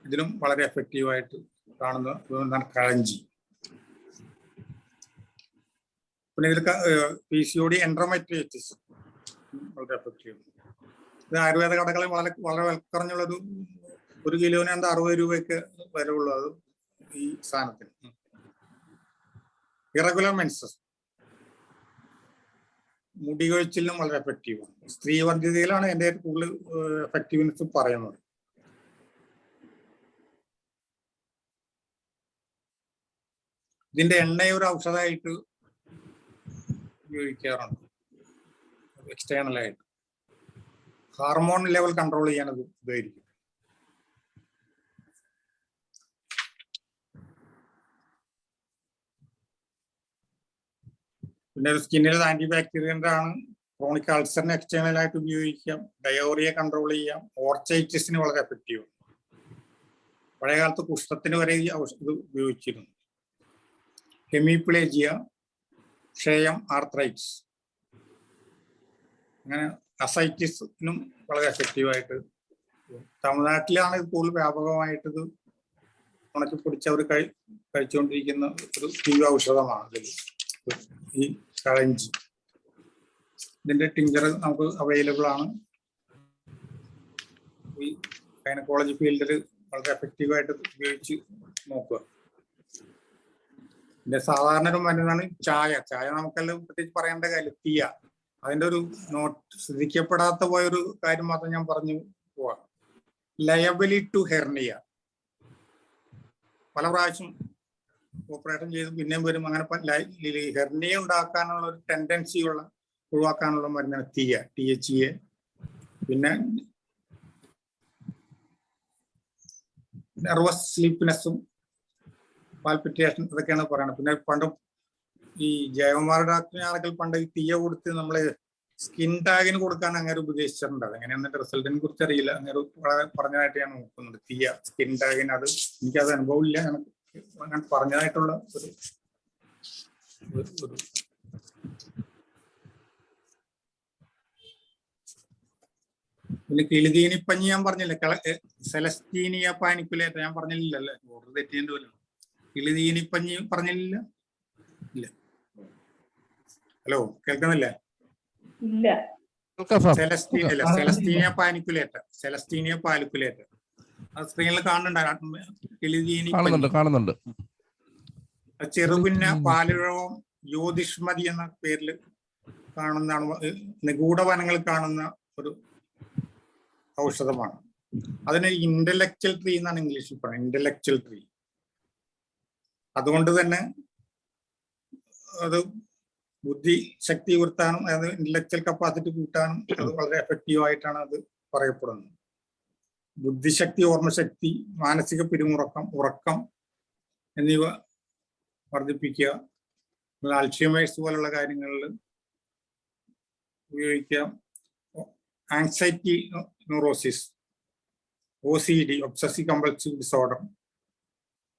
ഇതിനും വളരെ എഫക്റ്റീവ് ആയിട്ട് കാണുന്ന കഴഞ്ചി. പിന്നെ ഇതിൽ PCOD, എൻഡോമെട്രിയോസിസ് വളരെ എഫക്റ്റീവ്. ഇത് ആയുർവേദ കടകളിൽ വളരെ വിലക്കുറഞ്ഞുള്ളൊരു 1 കിലോന് 60 രൂപയ്ക്ക് വിലയുള്ളൂ അത് ഈ സാധനത്തിന്. ഇറഗുലർ മെൻസസ്, മുടി കൊഴിച്ചിലിനും വളരെ എഫക്റ്റീവാണ്. സ്ത്രീ വന്ധ്യതയിലാണ് എൻ്റെ കൂടുതൽ എഫക്റ്റീവ്നെസ് പറയുന്നത്. ഇതിന്റെ എണ്ണ ഒരു ഔഷധമായിട്ട് ഉപയോഗിക്കാറുണ്ട്, എക്സ്റ്റേണൽ ആയിട്ട്. ഹാർമോൺ ലെവൽ കൺട്രോൾ ചെയ്യാൻ അത് ഉപകരിക്കും. പിന്നെ സ്കിന്നിൽ ആന്റി ബാക്ടീരിയൻ്റെ ആണ്. ക്രോണിക് അൾസറിന് എക്സ്റ്റേണൽ ആയിട്ട് ഉപയോഗിക്കാം. ഡയോറിയ കൺട്രോൾ ചെയ്യാം. ഓർച്ചൈറ്റിസിന് വളരെ എഫക്റ്റീവ്. പഴയകാലത്ത് കുഷ്ഠത്തിന് വരെ ഈ ഔഷധം ഉപയോഗിച്ചിരുന്നു. ഹെമിപ്ലേജിയ, ക്ഷയം, ആർത്രൈറ്റിസ്, അങ്ങനെ അസൈറ്റിസിനും വളരെ എഫക്റ്റീവായിട്ട്. തമിഴ്നാട്ടിലാണ് ഇത് കൂടുതൽ വ്യാപകമായിട്ട് ഇത് ഉണക്കി പൊടിച്ചവർ കഴിച്ചുകൊണ്ടിരിക്കുന്ന ഒരു തീവ്ര ഔഷധമാണ് ഇതിൽ ഈ കഴഞ്ചി. ഇതിന്റെ ടിഞ്ചർ നമുക്ക് അവൈലബിൾ ആണ്. ഈ ഗൈനക്കോളജി ഫീൽഡിൽ വളരെ എഫക്റ്റീവായിട്ട് ഉപയോഗിച്ച് നോക്കുക. ഇതിന്റെ സാധാരണ ഒരു മരുന്നാണ് ചായ. നമുക്കെല്ലാം പ്രത്യേകിച്ച് പറയേണ്ട കാര്യം തീയ. അതിന്റെ ഒരു ശ്രദ്ധിക്കപ്പെടാത്ത പോയൊരു കാര്യം മാത്രം ഞാൻ പറഞ്ഞു പോവാം. Liability to hernia. പല പ്രാവശ്യം ഓപ്പറേഷൻ ചെയ്ത് പിന്നെയും വരും. അങ്ങനെ ഹെർണിയ ഉണ്ടാക്കാനുള്ള ഒരു ടെൻഡൻസി ഒഴിവാക്കാനുള്ള മരുന്നാണ് THA. പിന്നെ നെർവസ് സ്ലീപ്നെസ്സും പാൽപിറ്റേഷൻ ഇതൊക്കെയാണ് പറയുന്നത്. പിന്നെ പണ്ട് ഈ ജയകുമാർ ഡോക്ടറിനാണെങ്കിൽ പണ്ട് തീയ കൊടുത്ത് നമ്മള് സ്കിൻ ടാഗിന് കൊടുക്കാൻ അങ്ങനെ ഉപദേശിച്ചിട്ടുണ്ട്. അതെങ്ങനെ എന്നിട്ട് റിസൾട്ടിനെ കുറിച്ച് അറിയില്ല. അങ്ങനെ പറഞ്ഞതായിട്ട് ഞാൻ നോക്കുന്നുണ്ട്. സ്കിൻ ടാഗിന് അത് എനിക്കത് അനുഭവമില്ല. അങ്ങനെ പറഞ്ഞതായിട്ടുള്ള ഒരു പിന്നെ കിളിതീനിപ്പഞ്ഞി ഞാൻ പറഞ്ഞില്ല, സെലസ്റ്റീനിയ പാനിക്കുലേറ്റ ഞാൻ പറഞ്ഞില്ലല്ലേ, ഓർഡർ തെറ്റിയതിന്റെ പോലെ. കിളിതീനിപ്പഞ്ഞി പറഞ്ഞില്ല. ഇല്ല, ഹലോ കേൾക്കുന്നില്ലേ? ഇല്ല. സെലസ്റ്റീനിയ പാനിക്കുലേറ്റ അത് സ്ക്രീനിൽ കാണുന്നുണ്ട്. കിളിതീനിപ്പഞ്ഞി കാണുന്നുണ്ട്. ചെറുപിന്ന പാലുഴവും ജ്യോതിഷ്മതി എന്ന പേരിൽ കാണുന്നതാണ്. നിഗൂഢ വനങ്ങളിൽ കാണുന്ന ഒരു ഔഷധമാണ്. അതിന് ഇന്റലക്ച്വൽ ട്രീ എന്നാണ് ഇംഗ്ലീഷിൽ പറയുന്നത്. Intellectual tree. അതുകൊണ്ട് തന്നെ അത് ബുദ്ധി ശക്തി ഉയർത്താനും അതായത് ഇന്റലക്ച്വൽ കപ്പാസിറ്റി കൂട്ടാനും അത് വളരെ എഫക്റ്റീവ് ആയിട്ടാണ് അത് പറയപ്പെടുന്നത്. ബുദ്ധിശക്തി, ഓർമ്മശക്തി, മാനസിക പിരിമുറുക്കം, ഉറക്കം എന്നിവ വർദ്ധിപ്പിക്കുക. അൽഷിമേഴ്സ് പോലുള്ള കാര്യങ്ങളിൽ ഉപയോഗിക്കാം. Anxiety neurosis, OCD, obsessive compulsive disorder,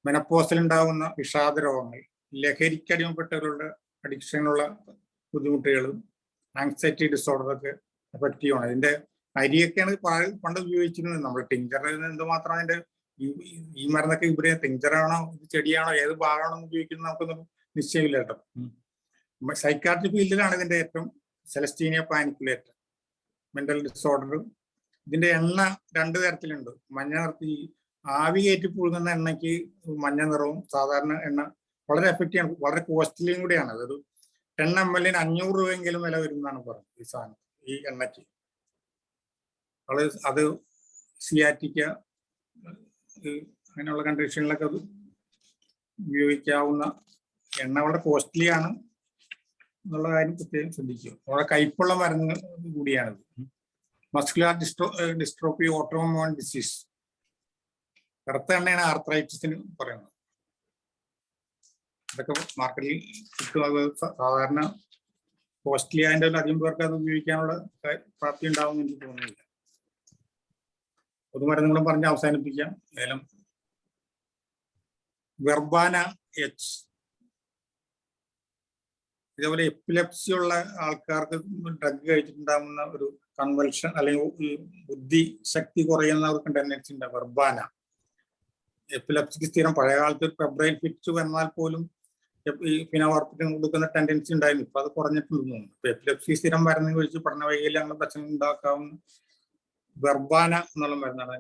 മെനപ്പോസിൽ ഉണ്ടാകുന്ന വിഷാദ രോഗങ്ങൾ, ലഹരിക്കടിമപ്പെട്ടവരുടെ അഡിക്ഷനുള്ള ബുദ്ധിമുട്ടുകൾ, ആങ്സൈറ്റി ഡിസോർഡർ ഒക്കെ എഫക്റ്റീവ് ആണ്. ഇതിന്റെ അരിയൊക്കെയാണ് പണ്ട് ഉപയോഗിച്ചിരുന്നത്. നമ്മൾ ടിഞ്ചറിൽ എന്തുമാത്രം അതിന്റെ ഈ മരുന്നൊക്കെ ഇവിടെ ടിഞ്ചറാണോ ഇത് ചെടിയാണോ ഏത് ഭാഗമാണോ ഉപയോഗിക്കുന്നത് നമുക്കൊന്നും നിശ്ചയമില്ല കേട്ടോ. സൈക്കാട്രി ഫീൽഡിലാണ് ഇതിന്റെ ഏറ്റവും സെലസ്റ്റീനിയ പാനിക്കുലേറ്റ മെന്റൽ ഡിസോർഡർ. ഇതിന്റെ എണ്ണ 2 തരത്തിലുണ്ട്. മഞ്ഞ നിറത്തി ആവി കയറ്റി പുഴുങ്ങുന്ന എണ്ണയ്ക്ക് മഞ്ഞ നിറവും സാധാരണ എണ്ണ വളരെ എഫക്റ്റീവ് ആണ്. വളരെ കോസ്റ്റ്ലിയും കൂടിയാണ്. അതൊരു 10 ml 500 രൂപയെങ്കിലും വില വരുന്നതാണ് പറഞ്ഞത് ഈ സാധനം, ഈ എണ്ണയ്ക്ക്. അത് സിയാറ്റിക്ക അങ്ങനെയുള്ള കണ്ടീഷനിലൊക്കെ അത് ഉപയോഗിക്കാവുന്ന എണ്ണ. വളരെ കോസ്റ്റ്ലി ആണ് എന്നുള്ള കാര്യം പ്രത്യേകം ശ്രദ്ധിക്കുക. വളരെ കയ്പുള്ള മരുന്ന് കൂടിയാണിത്. Muscular dystrophy, autoimmune disease. കറുത്ത എണ്ണയാണ് ആർത്രൈറ്റിസിന് പറയുന്നത്. ഇതൊക്കെ മാർക്കറ്റിൽ കിട്ടും. അത് സാധാരണ കോസ്റ്റ്ലി ആയതിൻ്റെ അധികം പേർക്ക് അത് ഉപയോഗിക്കാനുള്ള പ്രാപ്തി ഉണ്ടാവുമെന്ന് എനിക്ക് തോന്നുന്നില്ല. പൊതുമരുന്നുകളും പറഞ്ഞ് അവസാനിപ്പിക്കാം. ഏലം വെർബാന എച്ച്. ഇതേപോലെ എപ്പിലെപ്സി ഉള്ള ആൾക്കാർക്ക് ഡ്രഗ് കഴിച്ചിട്ടുണ്ടാകുന്ന ഒരു കൺവൾഷൻ അല്ലെങ്കിൽ ബുദ്ധി ശക്തി കുറയുന്ന ഒരു ടെൻഡൻസി ഉണ്ട്. വെർബാന എപ്പിലെപ്സിക്ക് സ്ഥിരം പഴയകാലത്ത് ഫെബ്രൈൽ ഫിറ്റ് വന്നാൽ പോലും ഈ ഫിനോവാർപ്പിൻ കൊടുക്കുന്ന ടെൻഡൻസി ഉണ്ടായിരുന്നു. ഇപ്പൊ അത് കുറഞ്ഞിട്ടുണ്ടെന്ന് തോന്നുന്നു. ഇപ്പൊ എപ്പിലെപ്സി സ്ഥിരം മരുന്ന് കഴിച്ച് പഠന വൈകല്യം അങ്ങനെ പ്രശ്നം ഉണ്ടാക്കാവുന്ന വെർബാന എന്നുള്ള മരുന്നാണ്.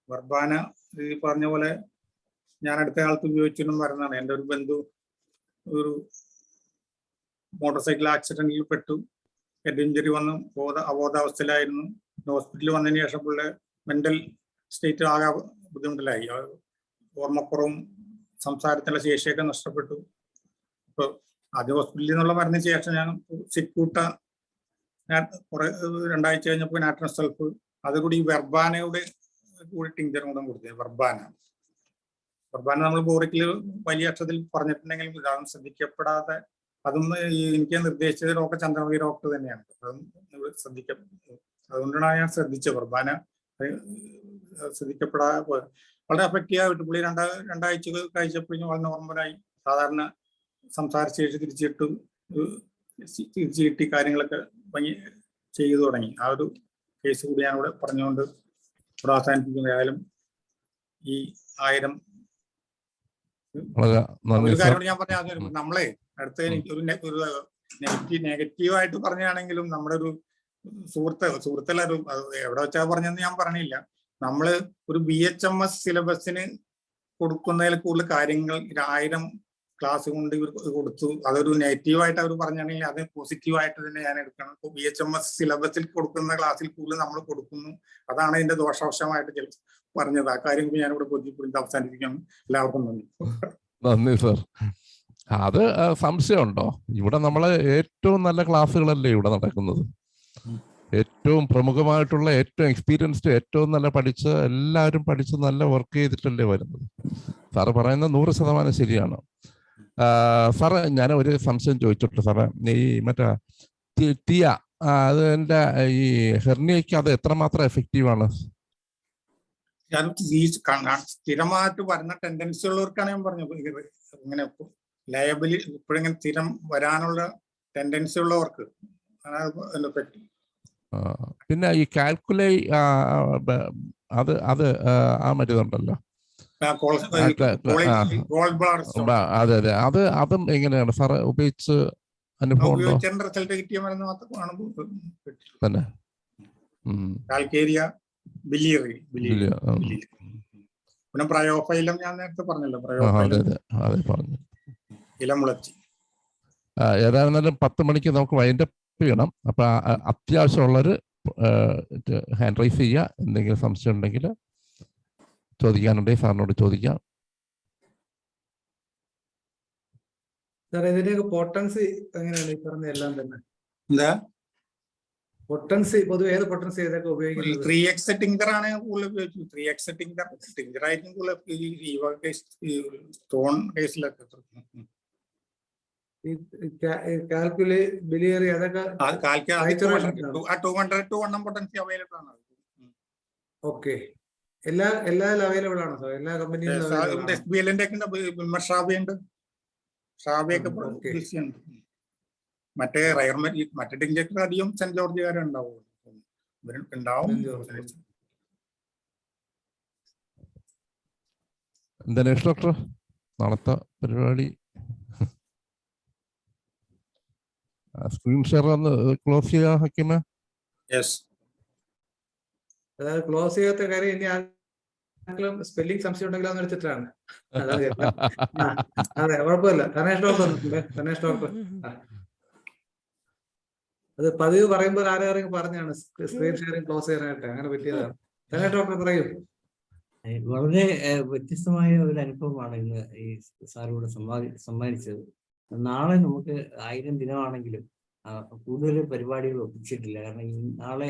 വെർബാന ഈ പറഞ്ഞ പോലെ ഞാൻ അടുത്ത കാലത്ത് ഉപയോഗിച്ചിരുന്ന മരുന്നാണ്. എൻ്റെ ഒരു ബന്ധു ഒരു മോട്ടോർ സൈക്കിൾ ആക്സിഡന്റിൽ പെട്ടു. ഹെഡ് ഇഞ്ചുറി വന്ന് അബോധാവസ്ഥയിലായിരുന്നു. ഹോസ്പിറ്റലിൽ വന്നതിന് ശേഷം പുള്ളി മെന്റൽ സ്റ്റേറ്റ് ആകെ ബുദ്ധിമുട്ടിലായി. ഓർമ്മക്കുറവും സംസാരത്തിലുള്ള ശേഷിയൊക്കെ നഷ്ടപ്പെട്ടു. ഇപ്പൊ ആദ്യം ഹോസ്പിറ്റലിൽ നിന്നുള്ള മരുന്നിന് ശേഷം ഞാൻ സിക്കൂട്ട കുറെ 2 ആഴ്ച കഴിഞ്ഞപ്പോൾ നാട്രൻ സൾഫ് അതുകൂടി ഈ വെർബാനയുടെ കൂടി ടിഞ്ചറും കൂടെ കൊടുത്തത്. വെർബാന നമ്മൾ ബോറിക്കിൽ വലിയ അക്ഷരത്തിൽ പറഞ്ഞിട്ടുണ്ടെങ്കിലും ഇതൊന്നും ശ്രദ്ധിക്കപ്പെടാതെ, അതും എനിക്ക് നിർദ്ദേശിച്ചത് ഡോക്ടർ ചന്ദ്രമതി ഡോക്ടർ തന്നെയാണ്. അതും അതുകൊണ്ടാണ് ഞാൻ ശ്രദ്ധിച്ചത്. വെർബാന ശ്രദ്ധിക്കപ്പെടാതെ പോയത് വളരെ എഫക്റ്റീവ് ആയിട്ട് പുള്ളി 2 ആഴ്ച കഴിച്ചപ്പോഴും വളരെ നോർമലായി. സാധാരണ സംസാരശേഷി തിരിച്ചു കിട്ടി കാര്യങ്ങളൊക്കെ ഭംഗി ചെയ്തു തുടങ്ങി. ആ ഒരു കേസ് കൂടി ഞാനിവിടെ പറഞ്ഞുകൊണ്ട് ഇവിടെ അവസാനിപ്പിക്കുന്നു. ഏതായാലും ഈ 1000 ഒരു കാര്യം ഞാൻ പറഞ്ഞ നമ്മളെ അടുത്ത എനിക്ക് ഒരു നെഗറ്റീവായിട്ട് പറഞ്ഞാണെങ്കിലും നമ്മുടെ ഒരു സുഹൃത്തല്ല ഒരു എവിടെ വെച്ചാ പറഞ്ഞെന്ന് ഞാൻ പറഞ്ഞില്ല. നമ്മള് ഒരു BHMS സിലബസിന് കൊടുക്കുന്നതിൽ കൂടുതൽ കാര്യങ്ങൾ 1000 ക്ലാസ് കൊണ്ട് ഇവർ കൊടുത്തു. അതൊരു നെഗറ്റീവായിട്ട് അവർ പറഞ്ഞാണെങ്കിൽ അത് പോസിറ്റീവായിട്ട് തന്നെ ഞാൻ എടുക്കണം. BHMS സിലബസിൽ കൊടുക്കുന്ന ക്ലാസ്സിൽ കൂടുതൽ നമ്മൾ കൊടുക്കുന്നു. അതാണ് ഇതിന്റെ ദോഷവശമായിട്ട് പറഞ്ഞത്. ആ കാര്യം ഞാനിവിടെ ബോധ്യപ്പെടുത്തി അവസാനിപ്പിക്കണം. എല്ലാവർക്കും നന്ദി സർ. അത് സംശയമുണ്ടോ? ഇവിടെ നമ്മളെ ഏറ്റവും നല്ല ക്ലാസ്സുകളല്ലേ ഇവിടെ നടക്കുന്നത്. ഏറ്റവും പ്രമുഖമായിട്ടുള്ള, ഏറ്റവും എക്സ്പീരിയൻസ്ഡ്, ഏറ്റവും നല്ല പഠിച്ച് എല്ലാവരും പഠിച്ച് നല്ല വർക്ക് ചെയ്തിട്ടല്ലേ വരുന്നത്. സാറ് പറയുന്നത് 100% ശരിയാണ്. സാറേ ഞാൻ ഒരു സംശയം ചോദിച്ചോട്ടെ സാറേ, ഈ മറ്റേ ടിയ അതിന്റെ ഈ ഹെർണിയയ്ക്ക് അത് എത്രമാത്രം എഫക്റ്റീവ് ആണ്? ഞാൻ സ്ഥിരമായിട്ട് വരുന്ന ടെൻഡൻസി ഉള്ളവർക്കാണ് ഞാൻ പറഞ്ഞത്. ഇങ്ങനെ ലയബിലി ഇപ്പോഴിങ്ങനെ സ്ഥിരം വരാനുള്ള ടെൻഡൻസി ഉള്ളവർക്ക് പിന്നെ ഈ കാൽക്കുലേ അത് ആ മരുന്നുണ്ടല്ലോ, അതെ അതെ, അതും എങ്ങനെയാണ് സാറ് ഉപയോഗിച്ച് അനുഭവം ഉണ്ടോ? റിസൾട്ട് കിട്ടിയ മരുന്ന് മാത്രമാണ് തന്നെ. കാൽക്കേരിയ ബിലിയറി പിന്നെ പ്രയോഫൈലം ഞാൻ നേരത്തെ പറഞ്ഞല്ലോ, പ്രയോഫൈലം ഇലമുളച്ചി. ഏതായിരുന്നാലും 10 മണിക്ക് നമുക്ക് വൈൻഡപ്പ് ചെയ്യണം. അപ്പൊ അത്യാവശ്യമുള്ളൊരു ഹാൻഡ് റൈസ് ചെയ്യുക. എന്തെങ്കിലും സംശയം ഉണ്ടെങ്കിൽ ചോദിക്കാനുണ്ടെങ്കിൽ സാറിനോട് ചോദിക്കാം. സാർ ഇതിന്റെയൊക്കെ പൊട്ടൻസി എങ്ങനെയാണ് ഈ പറഞ്ഞ എല്ലാം തന്നെ? എന്താ പൊട്ടൻസി പൊതുവെ ഏത് പൊട്ടൻസി ഏതൊക്കെ ഉപയോഗിക്കുന്നത്? 3x ടിങ്കർ ആണ് കൂടുതൽ ഉപയോഗിച്ചത്. 3x ടിങ്കർ ആയിരിക്കും കൂടുതൽ ഈ സ്റ്റോൺ കേസിലൊക്കെ. കാൽക്കുലേ ബിലിയറി അതൊക്കെ 200 to 1 പൊട്ടൻസി അവൈലബിൾ ആണ്. ഓക്കെ, എല്ലാ അവൈലബിൾ ആണോ സാർ? എല്ലാ കമ്പനിയിലും SBLന്റെ ഒക്കെ ഷാബിയുണ്ട്, ഷാബിയൊക്കെ ഉണ്ട്. മറ്റേ മറ്റേ ടിഞ്ചർ അധികം സെന്റ് ജോർജുകാരുണ്ടാവും ഉണ്ടാവും. ദിനേഷ് ഡോക്ടർ, നാളത്തെ പരിപാടി സ്ക്രീൻ ഷെയർ ഒന്ന് ക്ലോസ് ചെയ്യാം ഹക്കീമ. അതായത് ക്ലോസ് ചെയ്യാത്ത കാര്യം ഇനി ആർക്കെങ്കിലും സ്പെല്ലിംഗ് സംശയം ഉണ്ടെങ്കിൽ അതെന്ന് വെച്ചിട്ടാണ്. അതെ, കുഴപ്പമില്ല. ഗണേഷ് ഡോക്ടർ അത് പതിവ് പറയുമ്പോൾ ആരെങ്കിലും പറഞ്ഞാണ് സ്ക്രീൻ ഷെയറിംഗ് ക്ലോസ് ചെയ്യാനായിട്ട്, അങ്ങനെ പറ്റിയതാണ്. ഗണേഷ് ഡോക്ടർ പറയൂ. വളരെ വ്യത്യസ്തമായ ഒരു അനുഭവമാണ് ഇന്ന് ഈ സാറിവിടെ സമ്മാനിച്ചത്. നാളെ നമുക്ക് 1000 ദിനമാണെങ്കിലും കൂടുതൽ പരിപാടികൾ ഒപ്പിച്ചിട്ടില്ല. കാരണം ഈ നാളെ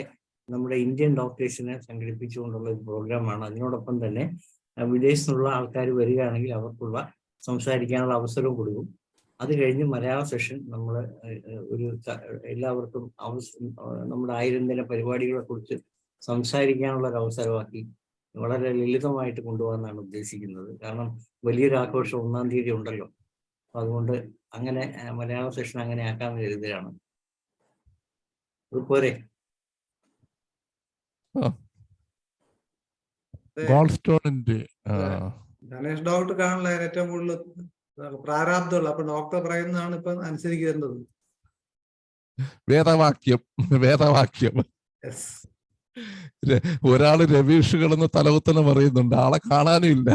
നമ്മുടെ ഇന്ത്യൻ ഡോക്ടേഴ്സിനെ സംഘടിപ്പിച്ചുകൊണ്ടുള്ള ഒരു പ്രോഗ്രാമാണ്. അതിനോടൊപ്പം തന്നെ വിദേശത്തുള്ള ആൾക്കാർ വരികയാണെങ്കിൽ അവർക്കുള്ള സംസാരിക്കാനുള്ള അവസരവും കൊടുക്കും. അത് കഴിഞ്ഞ് മലയാള സെഷൻ നമ്മൾ ഒരു എല്ലാവർക്കും നമ്മുടെ 1000 ദിന പരിപാടികളെ കുറിച്ച് സംസാരിക്കാനുള്ള ഒരു അവസരമാക്കി വളരെ ലളിതമായിട്ട് കൊണ്ടുപോകാനാണ് ഉദ്ദേശിക്കുന്നത്. കാരണം വലിയൊരു ആഘോഷം 1-ാം തീയതി ഉണ്ടല്ലോ. അപ്പൊ അതുകൊണ്ട് അങ്ങനെ മലയാള സെഷൻ അങ്ങനെ ആക്കാമെന്ന് കരുതുകയാണ്. പോരെ? ഗണേഷ് ഡോക്ടർ കാണുള്ള ഏറ്റവും കൂടുതൽ പ്രാരാബ്ദമുള്ള, അപ്പൊ ഡോക്ടർ പറയുന്നതാണ് ഇപ്പൊ അനുസരിക്കേണ്ടത്. വേദവാക്യം ഒരാള് രവീഷുകളെന്ന് തലകുത്തനെ പറയുന്നുണ്ട്, ആളെ കാണാനും ഇല്ല.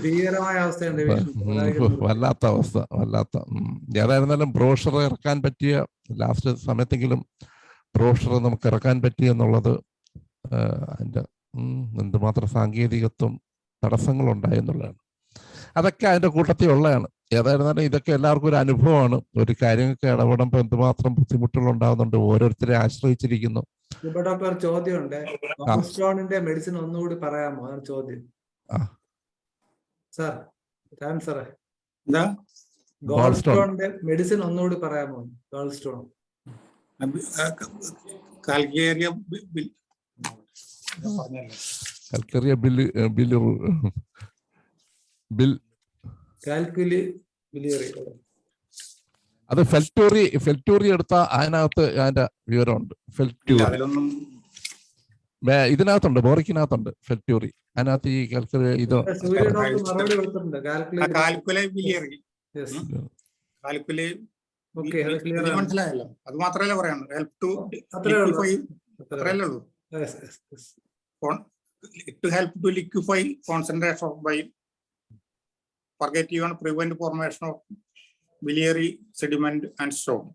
ഭീകരമായ അവസ്ഥയുണ്ട്, വല്ലാത്ത അവസ്ഥ. ഏതായിരുന്നാലും ബ്രോഷർ ഇറക്കാൻ പറ്റിയ ലാസ്റ്റ് സമയത്തെങ്കിലും ബ്രോഷർ നമുക്ക് ഇറക്കാൻ പറ്റി എന്നുള്ളത് അതിന്റെ എന്തുമാത്രം സാങ്കേതികത്വം തടസ്സങ്ങളുണ്ടായെന്നുള്ളതാണ്. അതൊക്കെ അതിന്റെ കൂട്ടത്തിൽ ഉള്ളതാണ്. ഏതായിരുന്നാലും ഇതൊക്കെ എല്ലാവർക്കും ഒരു അനുഭവമാണ്. ഒരു കാര്യങ്ങൾക്ക് ഇടപെടുമ്പോൾ എന്തുമാത്രം ബുദ്ധിമുട്ടുകൾ ഉണ്ടാകുന്നുണ്ട്, ഓരോരുത്തരെ ആശ്രയിച്ചിരിക്കുന്നു. ഡോക്ടർ ചോദ്യമുണ്ട്, ഗോൾസ്റ്റോണിന്റെ മെഡിസിൻ ഒന്നുകൂടി പറയാമോ? ചോദ്യം സാർ. സാറേ, ഗോൾസ്റ്റോണിന്റെ മെഡിസിൻ ഒന്നുകൂടി പറയാമോ? ഗോൾസ്റ്റോൺ കാൽക്കേരിയ അത് ഫെൽറ്റൂറി എടുത്ത അതിനകത്ത് അതിന്റെ വിവരമുണ്ട്. ഫെൽറ്റൂറി ഇതിനകത്തുണ്ട്, ബോറിക്കിനകത്തുണ്ട് ഫെൽറ്റൂറി. അതിനകത്ത് ഈ ഇത് മനസ്സിലായല്ലോ. അത് മാത്രമല്ല പറയാനുള്ളൂ. Help to liquefy concentration of bile, purgative and prevent formation of biliary sediment and stone,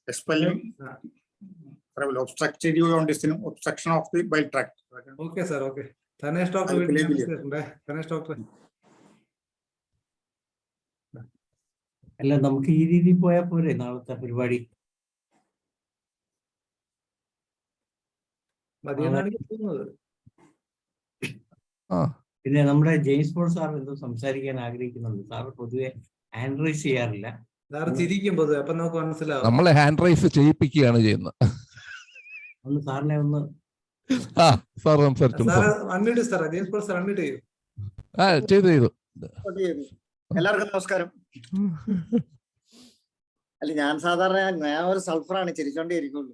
expelling obstructive obstruction of the bile tract. Okay sir, okay. Ganesh doctor അല്ല, നമുക്ക് ഈ രീതിയിൽ പോയാൽ പോരെ നാളത്തെ പരിപാടി? പിന്നെ നമ്മുടെ ജെയിംസ് പോൾ സാർ എന്തോ സംസാരിക്കാൻ ആഗ്രഹിക്കുന്നുണ്ട്. സാർ പൊതുവെ ഹാൻഡ് റൈസ് ചെയ്യാറില്ല. സാർ ചിരിക്കും പൊതുവെ, അപ്പൊ നമുക്ക് മനസ്സിലാവും. നമ്മളെ ഹാൻഡ് റൈസ് ചെയ്യിപ്പിക്കുകയാണ് ചെയ്യുന്നത്. ഒന്ന് സാറിനെ ഒന്ന് ആ സാർ സംസാരിച്ചു. സാറ് അൺമ്യൂട്ട് സാറേ, ജെയിംസ് പോൾ സാർ അൺമ്യൂട്ട് ചെയ്യൂ. ചെയ്തു. എല്ലാവർക്കും നമസ്കാരം. അല്ല, ഞാൻ സാധാരണ ഞാൻ ഒരു സൾഫറാണ്, ചിരിച്ചോണ്ടേ ഇരിക്കുള്ളൂ.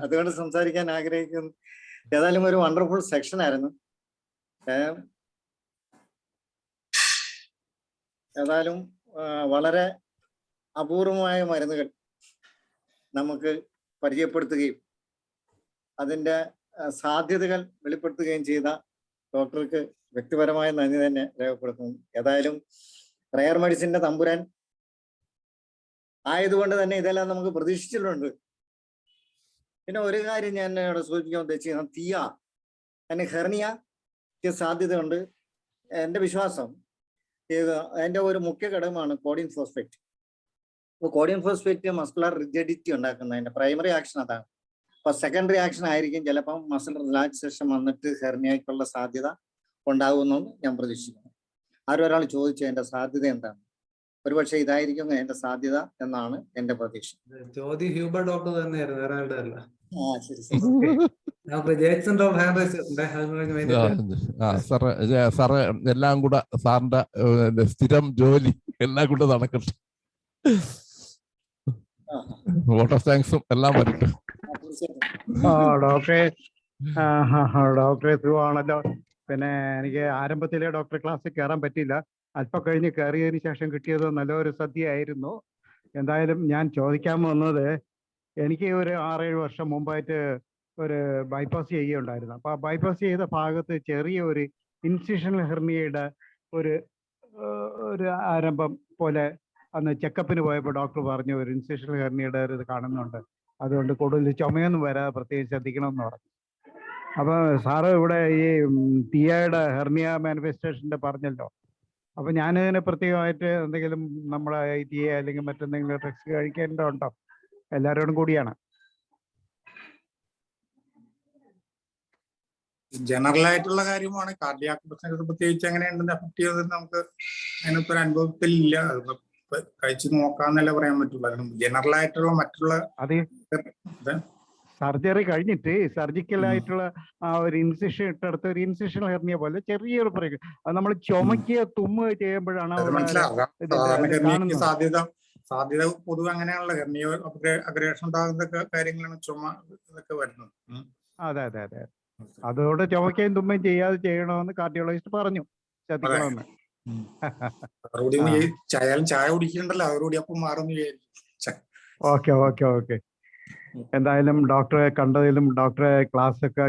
അതുകൊണ്ട് സംസാരിക്കാൻ ആഗ്രഹിക്കുന്നു. ഏതായാലും ഒരു വണ്ടർഫുൾ സെക്ഷൻ ആയിരുന്നു. ഏതായാലും വളരെ അപൂർവമായ മരുന്നുകൾ നമുക്ക് പരിചയപ്പെടുത്തുകയും അതിൻ്റെ സാധ്യതകൾ വെളിപ്പെടുത്തുകയും ചെയ്ത ഡോക്ടർക്ക് വ്യക്തിപരമായ നന്ദി തന്നെ രേഖപ്പെടുത്തുന്നു. ഏതായാലും റെയർ മെഡിസിന്റെ തമ്പുരാൻ ആയതുകൊണ്ട് തന്നെ ഇതെല്ലാം നമുക്ക് പ്രതീക്ഷിച്ചിട്ടുണ്ട്. പിന്നെ ഒരു കാര്യം ഞാൻ ഇവിടെ സൂചിപ്പിക്കാൻ ഉദ്ദേശിക്കുന്നത്, അതിന് ഹെർണിയ സാധ്യതയുണ്ട്. എൻ്റെ വിശ്വാസം അതിൻ്റെ ഒരു മുഖ്യ ഘടകമാണ് കോഡിൻ ഫോസ്ഫേറ്റ്. അപ്പോൾ കോഡിൻ ഫോസ്ഫേറ്റ് മസ്കുലർ റിജിഡിറ്റി ഉണ്ടാക്കുന്നത്, അതിൻ്റെ പ്രൈമറി ആക്ഷൻ അതാണ്. അപ്പോൾ സെക്കൻഡറി ആക്ഷൻ ആയിരിക്കും ചിലപ്പം മസിൽ റിലാക്സേഷൻ വന്നിട്ട് ഹെർണിയയ്ക്കുള്ള സാധ്യത ഉണ്ടാകുമെന്നാണ് ഞാൻ പ്രതീക്ഷിക്കുന്നത്. ആരും ഒരാൾ ചോദിച്ചു അതിൻ്റെ സാധ്യത എന്താണ്, ഒരുപക്ഷെ ഇതായിരിക്കും അതിൻ്റെ സാധ്യത എന്നാണ് എൻ്റെ പ്രതീക്ഷ. ചോദ്യം ഹ്യൂബർ ഡോക്ടർ തന്നെയായിരുന്നു, വേറെ ആളുടെ അല്ല. സാറ് എല്ലാം കൂടെ സാറിന്റെ സ്ഥിരം ജോലി എല്ലാം കൂടെ നടക്കട്ടെ. വോട്ടർ താങ്ക്സും എല്ലാം വരട്ടെ. ഡോക്ടറെ സുഖമാണല്ലോ. പിന്നെ എനിക്ക് ആരംഭത്തിലെ ഡോക്ടർ ക്ലാസ്സിൽ കയറാൻ പറ്റിയില്ല. അല്പം കഴിഞ്ഞ് കയറിയതിന് ശേഷം കിട്ടിയത് നല്ലൊരു സദ്യയായിരുന്നു. എന്തായാലും ഞാൻ ചോദിക്കാൻ വന്നത്, എനിക്ക് ഒരു 6-7 വർഷം മുമ്പായിട്ട് ഒരു ബൈപ്പാസ് ചെയ്യുകയുണ്ടായിരുന്നു. അപ്പോൾ ആ ബൈപ്പാസ് ചെയ്ത ഭാഗത്ത് ചെറിയ ഒരു ഇൻസിഷണൽ ഹെർണിയയുടെ ഒരു ആരംഭം പോലെ അന്ന് ചെക്കപ്പിന് പോയപ്പോൾ ഡോക്ടർ പറഞ്ഞു ഒരു ഇൻസിഷണൽ ഹെർണിയയുടെ ഒരു ഇത് കാണുന്നുണ്ട്, അതുകൊണ്ട് കൂടുതൽ ചുമയൊന്നും വരാതെ പ്രത്യേകിച്ച് ശ്രദ്ധിക്കണമെന്ന് പറഞ്ഞു. അപ്പോൾ സാറ് ഇവിടെ ഈ തിയയുടെ ഹെർണിയ മാനിഫെസ്റ്റേഷൻ്റെ പറഞ്ഞല്ലോ. അപ്പോൾ ഞാനിതിന് പ്രത്യേകമായിട്ട് എന്തെങ്കിലും നമ്മുടെ ഈ തിയ അല്ലെങ്കിൽ മറ്റെന്തെങ്കിലും ഡ്രഗ്സ് കഴിക്കേണ്ടതുണ്ടോ? എല്ലാവരോടും കൂടിയാണ്. ജനറൽ ആയിട്ടുള്ള കാര്യമാണ്. കാർഡിയാക് പ്രശ്നങ്ങൾ പ്രത്യേകിച്ച് എങ്ങനെയുണ്ടെന്ന് അഫക്ട് ചെയ്തത് നമുക്ക് അതിനൊക്കെ ഒരു അനുഭവത്തിലില്ല. അത് കഴിച്ചു നോക്കാന്നല്ലേ പറയാൻ പറ്റുള്ളൂ. ജനറൽ ആയിട്ടുള്ള മറ്റുള്ള സർജറി കഴിഞ്ഞിട്ട് സർജിക്കൽ ആയിട്ടുള്ള ആ ഒരു ഇൻസിഷൻ ഇട്ടെടുത്ത് ഒരു ഇൻസിഷൻ ഹെർണിയ പോലെ ചെറിയൊരു പ്രയോഗം, അത് നമ്മൾ ചുമക്കുക തുമ്മുക ചെയ്യുമ്പോഴാണ് സാധ്യത പൊതുവെ അങ്ങനെയാണല്ലോ. ഹെർണിയ അഗ്രേഷൻ ഉണ്ടാകുന്ന കാര്യങ്ങളാണ് ചുമ ഇതൊക്കെ വരുന്നത്. അതെ. അതോടെ ചുമക്കുകയും തുമ്മുകയും ചെയ്യാതെ ചെയ്യണമെന്ന് കാർഡിയോളജിസ്റ്റ് പറഞ്ഞു, ശ്രദ്ധിക്കണമെന്ന്. ചായ കുടിക്കണ്ടല്ലോ, അവരോട് അപ്പം മാറുന്നു വിചാരിക്കും. ഓക്കെ. എന്തായാലും ഡോക്ടറെ കണ്ടതിലും ഡോക്ടറെ ക്ലാസ് ഒക്കെ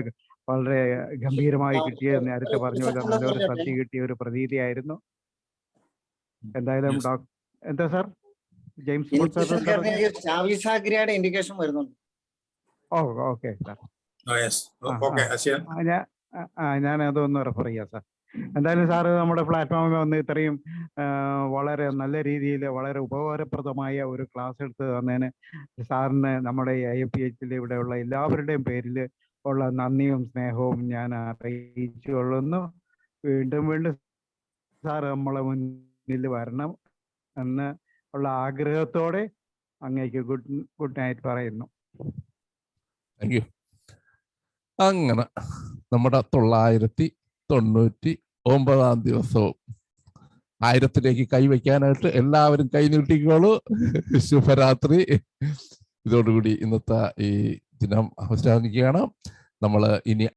വളരെ ഗംഭീരമായി കിട്ടിയ, നേരത്തെ പറഞ്ഞ പോലെ നല്ലൊരു സദ്യ കിട്ടിയ ഒരു പ്രതീതിയായിരുന്നു. എന്തായാലും എന്താ സാർ ജെയിംസ് ഇൻഡിക്കേഷൻ വരുന്നുണ്ട്. ഓക്കെ സാർ, ഞാൻ അതൊന്ന് റെഫർ ചെയ്യാം സാർ. എന്തായാലും സാറ് നമ്മുടെ പ്ലാറ്റ്ഫോമിൽ വന്ന് ഇത്രയും വളരെ നല്ല രീതിയിൽ വളരെ ഉപകാരപ്രദമായ ഒരു ക്ലാസ് എടുത്ത് തന്നതിന് സാറിന് നമ്മുടെ IFPH ഇവിടെയുള്ള എല്ലാവരുടെയും പേരിൽ ഉള്ള നന്ദിയും സ്നേഹവും ഞാൻ അറിയിച്ചുകൊള്ളുന്നു. വീണ്ടും സാർ നമ്മളെ മുന്നിൽ വരണം എന്ന് ഉള്ള ആഗ്രഹത്തോടെ അങ്ങേക്ക് ഗുഡ് നൈറ്റ് പറയുന്നു. Thank you. അങ്ങനെ നമ്മുടെ 999 ദിവസവും 1000-ലേക്ക് കൈവയ്ക്കാനായിട്ട് എല്ലാവരും കൈ നീട്ടിക്കോളൂ. ശുഭരാത്രി. ഇതോടുകൂടി ഇന്നത്തെ ഈ ദിനം അവസാനിക്കുകയാണ്. നമ്മൾ ഇനി